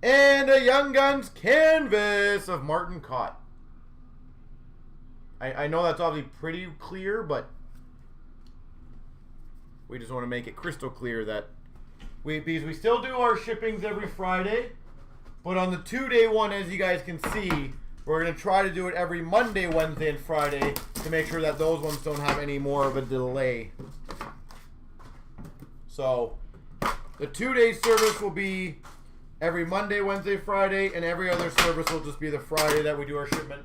And a Young Guns canvas of Martin Cott. I know that's obviously pretty clear, but we just want to make it crystal clear that because we still do our shippings every Friday, but on the 2-day one, as you guys can see, we're going to try to do it every Monday, Wednesday, and Friday to make sure that those ones don't have any more of a delay. So the 2-day service will be every Monday, Wednesday, Friday, and every other service will just be the Friday that we do our shipment.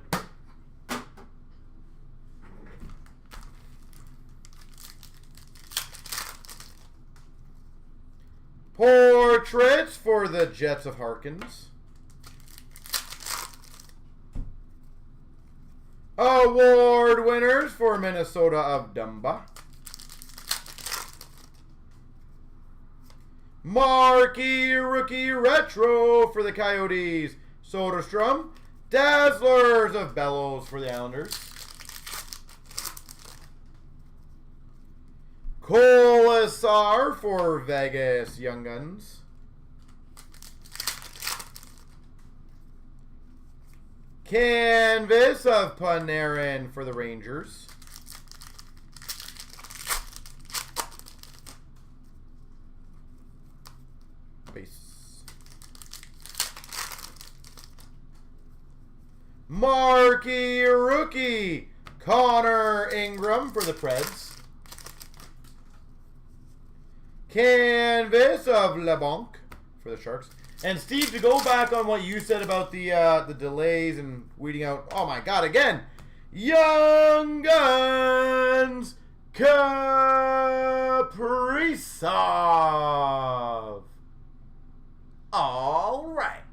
Portraits for the Jets of Harkins. Award winners for Minnesota of Dumba. Marquee Rookie Retro for the Coyotes, Soderstrom. Dazzlers of Bellows for the Islanders. Colasar for Vegas, Young Guns. Canvas of Panarin for the Rangers. Base. Marquee Rookie, Connor Ingram for the Preds. Canvas of LeBlanc for the Sharks. And Steve, to go back on what you said about the delays and weeding out. Oh my God! Again, Young Guns Kaprizov. All right,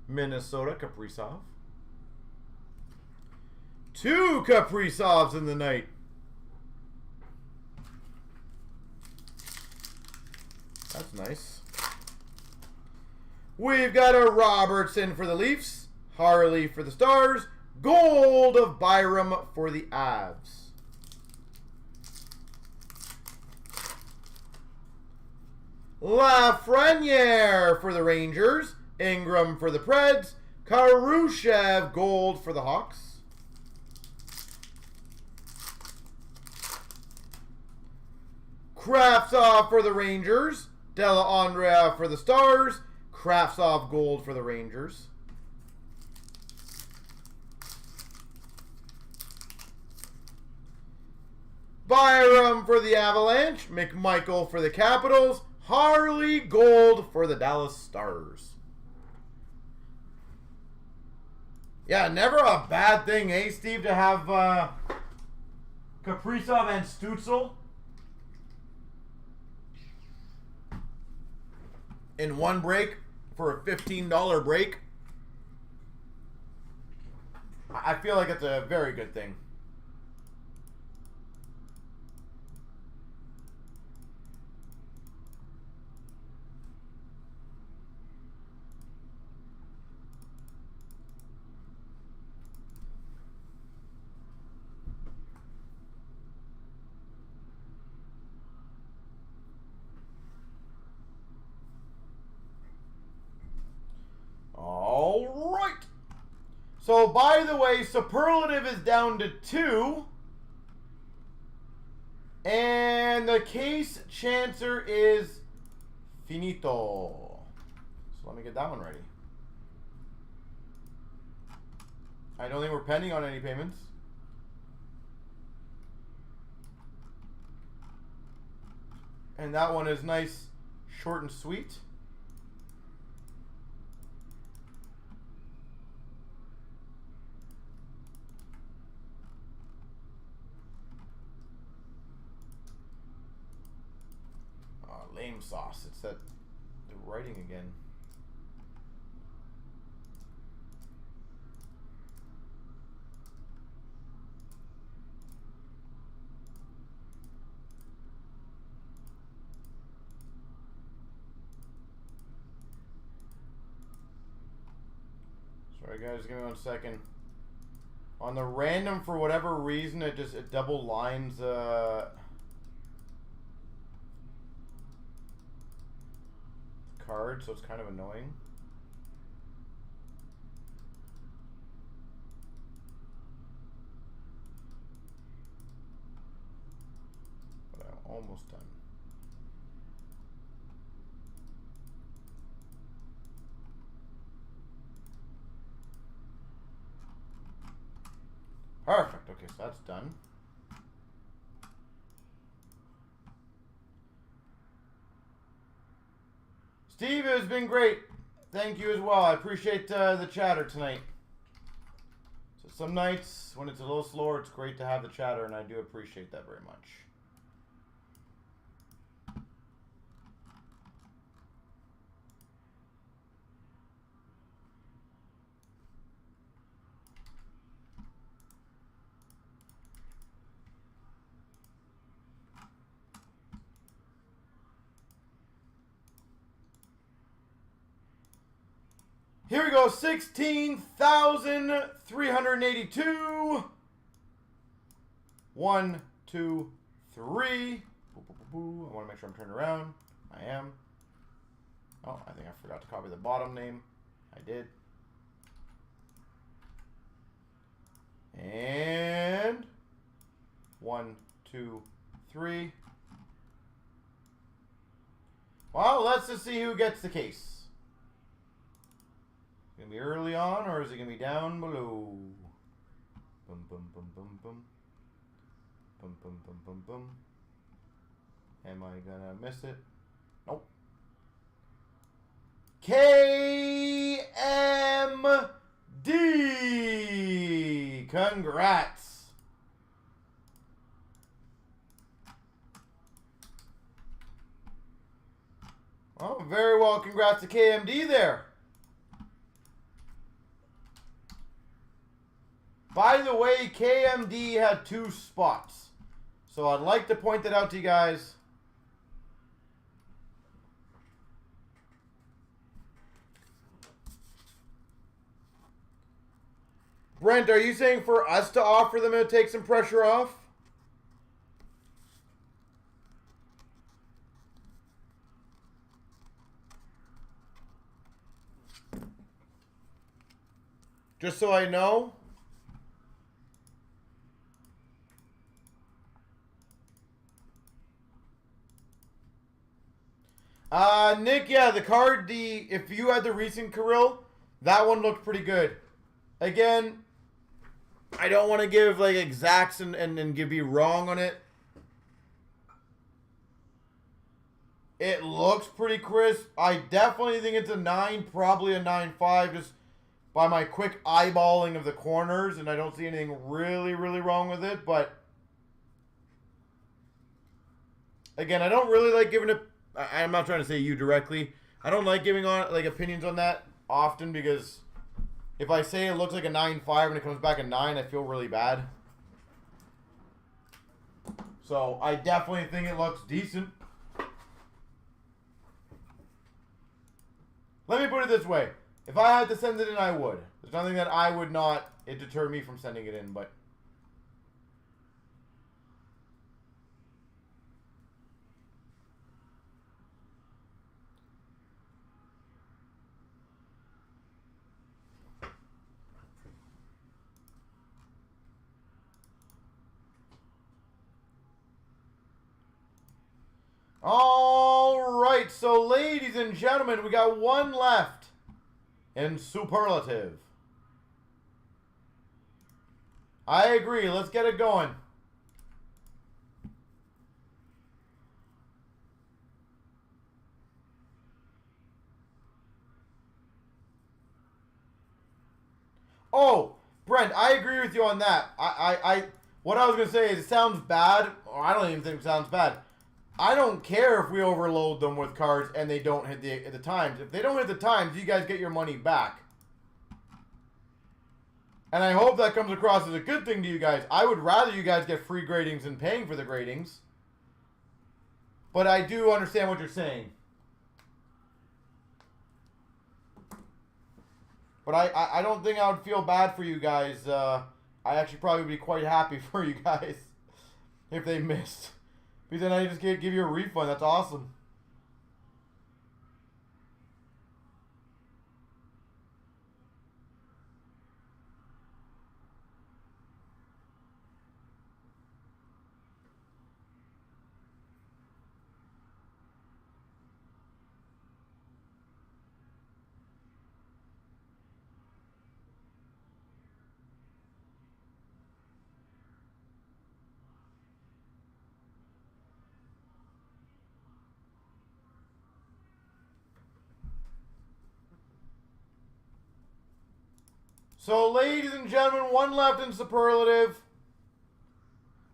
Minnesota Kaprizov. 2 Kaprizovs in the night. That's nice. We've got a Robertson for the Leafs, Harley for the Stars, gold of Byram for the Avs. Lafreniere for the Rangers. Ingram for the Preds. Karushev gold for the Hawks. Kravtsov for the Rangers. Della Andrea for the Stars. Kravtsov gold for the Rangers. Byram for the Avalanche. McMichael for the Capitals. Harley gold for the Dallas Stars. Yeah, never a bad thing, eh, Steve, to have Kaprizov and Stützle in one break for a $15 break. I feel like it's a very good thing. All right. So, by the way, Superlative is down to 2. And the Case Chancer is finito. So, let me get that one ready. I don't think we're pending on any payments. And that one is nice, short and sweet. Lame sauce. It's that the writing again. Sorry guys, give me 1 second. On the random, for whatever reason, it double lines card, so it's kind of annoying. But I'm almost done. Perfect. Okay, so that's done. Steve, it has been great. Thank you as well. I appreciate the chatter tonight. So some nights when it's a little slower, it's great to have the chatter, and I do appreciate that very much. Here we go, 16,382. 1, 2, 3. Boo, boo, boo, boo. I want to make sure I'm turned around. I am. Oh, I think I forgot to copy the bottom name. I did. And 1, 2, 3. Well, let's just see who gets the case. Gonna be early on, or is it gonna be down below? Boom, boom, boom, boom, boom. Boom, boom, boom, boom, boom. Am I gonna miss it? Nope. KMD! Congrats! Oh, very well. Congrats to KMD there. By the way, KMD had 2 spots. So I'd like to point that out to you guys. Brent, are you saying for us to offer them to take some pressure off? Just so I know. Nick, yeah, the card, if you had the recent Kirill, that one looked pretty good. Again, I don't want to give like exacts and give you wrong on it. It looks pretty crisp. I definitely think it's a 9, probably a 9.5, just by my quick eyeballing of the corners, and I don't see anything really, really wrong with it. But again, I don't really like giving it. I'm not trying to say you directly. I don't like giving on like opinions on that often because if I say it looks like a 9.5 and it comes back a 9, I feel really bad. So I definitely think it looks decent. Let me put it this way. If I had to send it in, I would. There's nothing that I would not, it deter me from sending it in, but. All right, so ladies and gentlemen, we got one left in superlative. I agree. Let's get it going. Oh, Brent, I agree with you on that. What I was gonna say is it sounds bad, or I don't even think it sounds bad. I don't care if we overload them with cards and they don't hit the times. If they don't hit the times, you guys get your money back. And I hope that comes across as a good thing to you guys. I would rather you guys get free gradings than paying for the gradings. But I do understand what you're saying. But I don't think I would feel bad for you guys. I actually probably would be quite happy for you guys if they missed. Because then I just can't give you a refund. That's awesome. So, ladies and gentlemen, one left in superlative.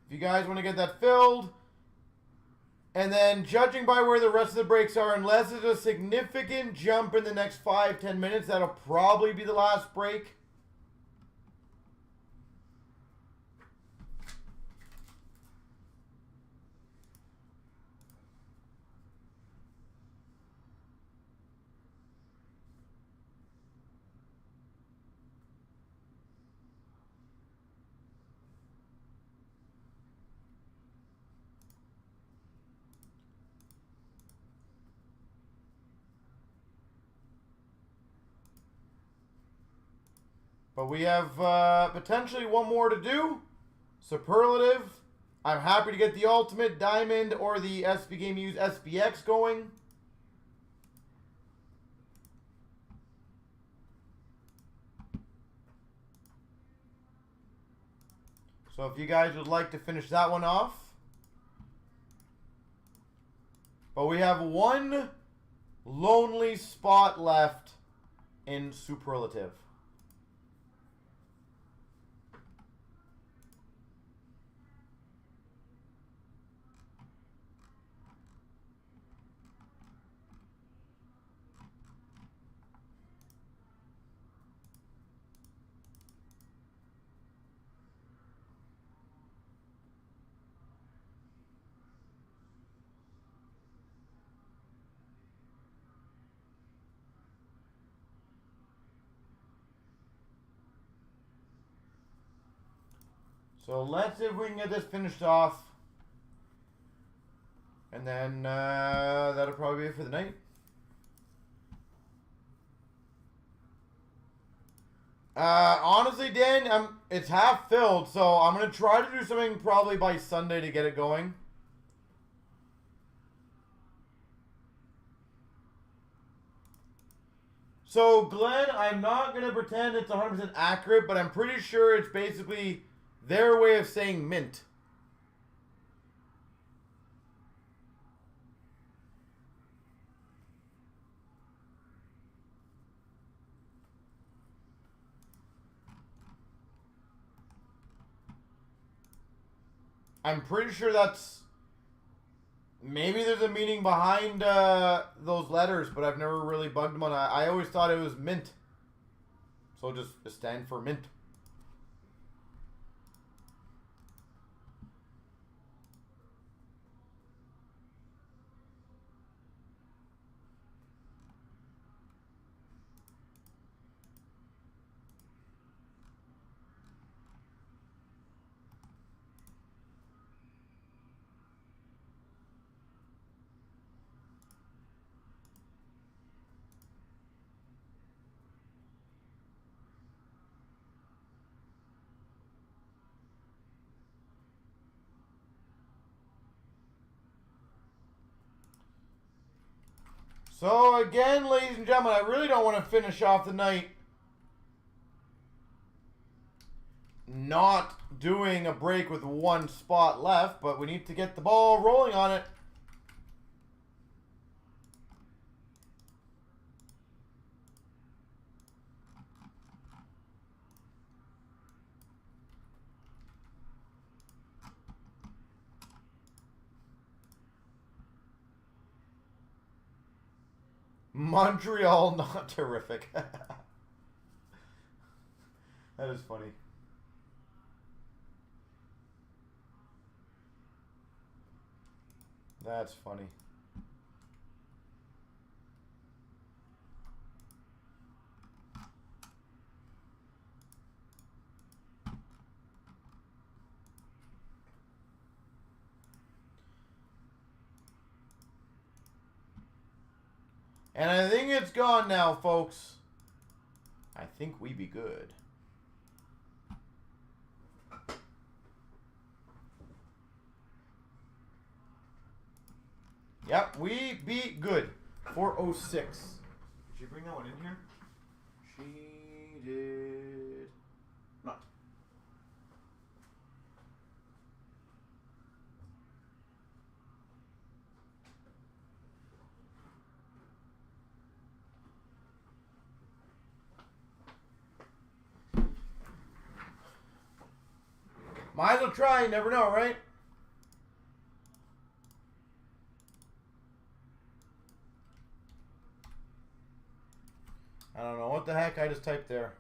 If you guys want to get that filled. And then, judging by where the rest of the breaks are, unless it's a significant jump in the next 5-10 minutes, that'll probably be the last break. But we have potentially one more to do. Superlative. I'm happy to get the Ultimate, Diamond, or the SB Game Use SBX going. So if you guys would like to finish that one off. But we have one lonely spot left in superlative. So let's see if we can get this finished off. And then that'll probably be it for the night. Honestly, Dan, it's half filled, so I'm going to try to do something probably by Sunday to get it going. So, Glenn, I'm not going to pretend it's 100% accurate, but I'm pretty sure it's basically their way of saying mint. I'm pretty sure that's... Maybe there's a meaning behind those letters, but I've never really bugged them on it. I always thought it was mint. So just stand for mint. So again, ladies and gentlemen, I really don't want to finish off the night not doing a break with one spot left, but we need to get the ball rolling on it. Montreal, not terrific. That is funny. That's funny. And I think it's gone now, folks. I think we be good. Yep, we be good. 406. Did she bring that one in here? She did not. Might as well try, you never know, right? I don't know what the heck I just typed there.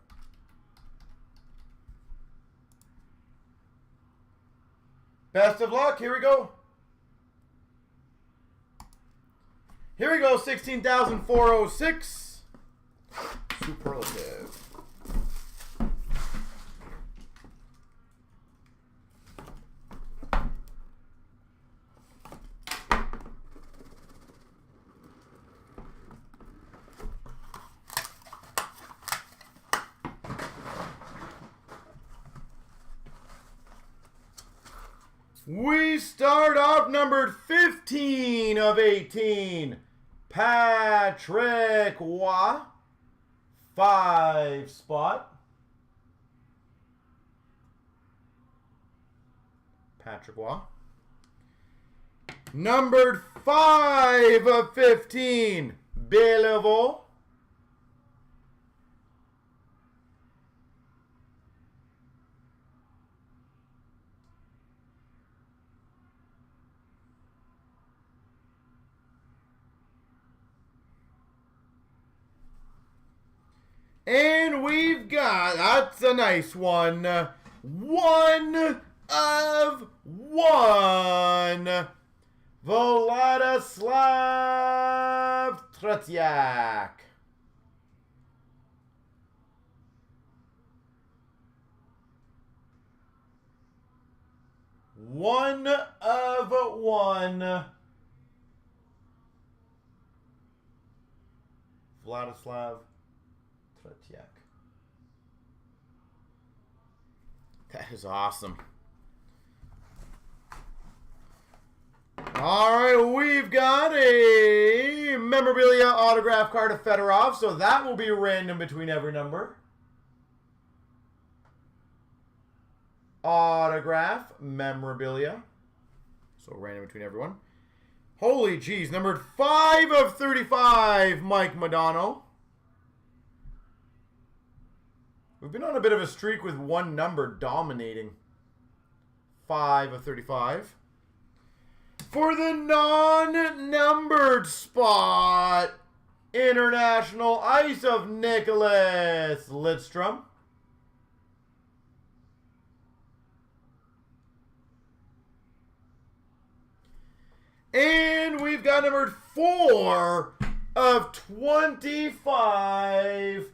Best of luck. Here we go. Here we go. 16,406. Superlative. We start off numbered 15 of 18. Patrick Waugh. 5 spot. Patrick Waugh. Numbered 5 of 15. Belleville. And we've got, that's a nice one, 1 of 1. Vladislav Tretiak. One of 1. Vladislav Tretiak. That is awesome. All right, we've got a memorabilia autograph card of Fedorov, so that will be random between every number. Autograph, memorabilia. So random between everyone. Holy jeez, numbered 5 of 35, Mike Modano. We've been on a bit of a streak with one number dominating. 5 of 35. For the non-numbered spot, International Ice of Nicholas Lidstrom. And we've got numbered 4 of 25,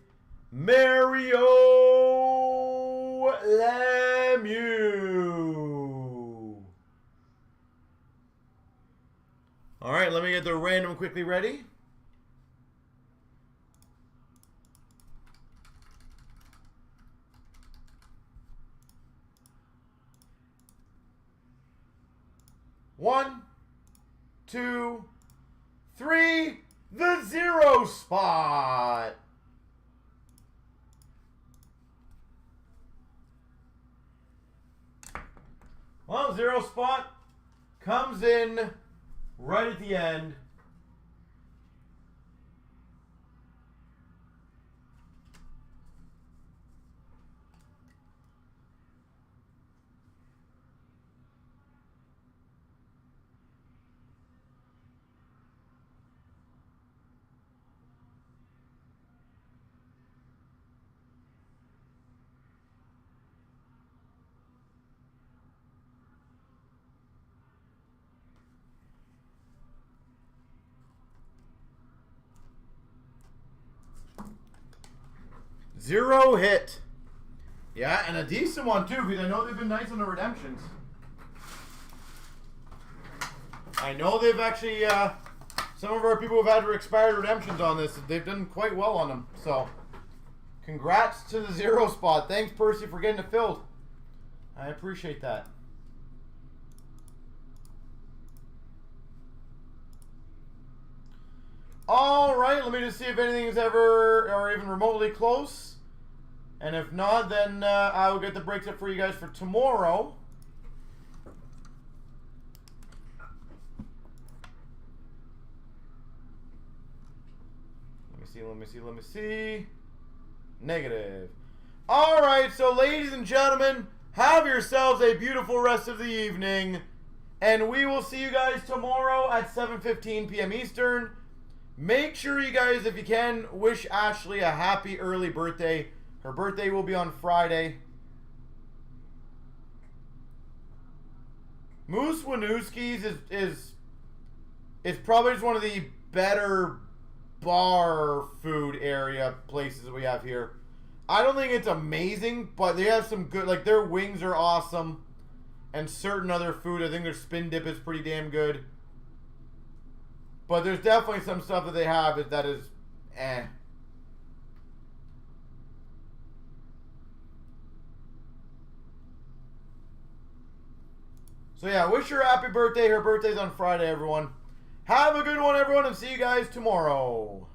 Mario Lemieux. All right, let me get the random quickly ready. One, 2, 3, the 0 spot. Well, 0 spot comes in right at the end. Zero hit. Yeah, and a decent one too, because I know they've been nice on the redemptions. I know they've actually, some of our people have had expired redemptions on this. They've done quite well on them. So, congrats to the 0 spot. Thanks, Percy, for getting it filled. I appreciate that. All right, let me just see if anything is ever or even remotely close. And if not, then I will get the breaks up for you guys for tomorrow. Let me see. Negative. All right, so ladies and gentlemen, have yourselves a beautiful rest of the evening. And we will see you guys tomorrow at 7:15 p.m. Eastern. Make sure you guys, if you can, wish Ashley a happy early birthday. Her birthday will be on Friday. Moose Winooski's is probably just one of the better bar food area places that we have here. I don't think it's amazing, but they have some good, like their wings are awesome. And certain other food, I think their spin dip is pretty damn good. But there's definitely some stuff that they have that is eh. So yeah, wish her a happy birthday. Her birthday's on Friday, everyone. Have a good one, everyone, and see you guys tomorrow.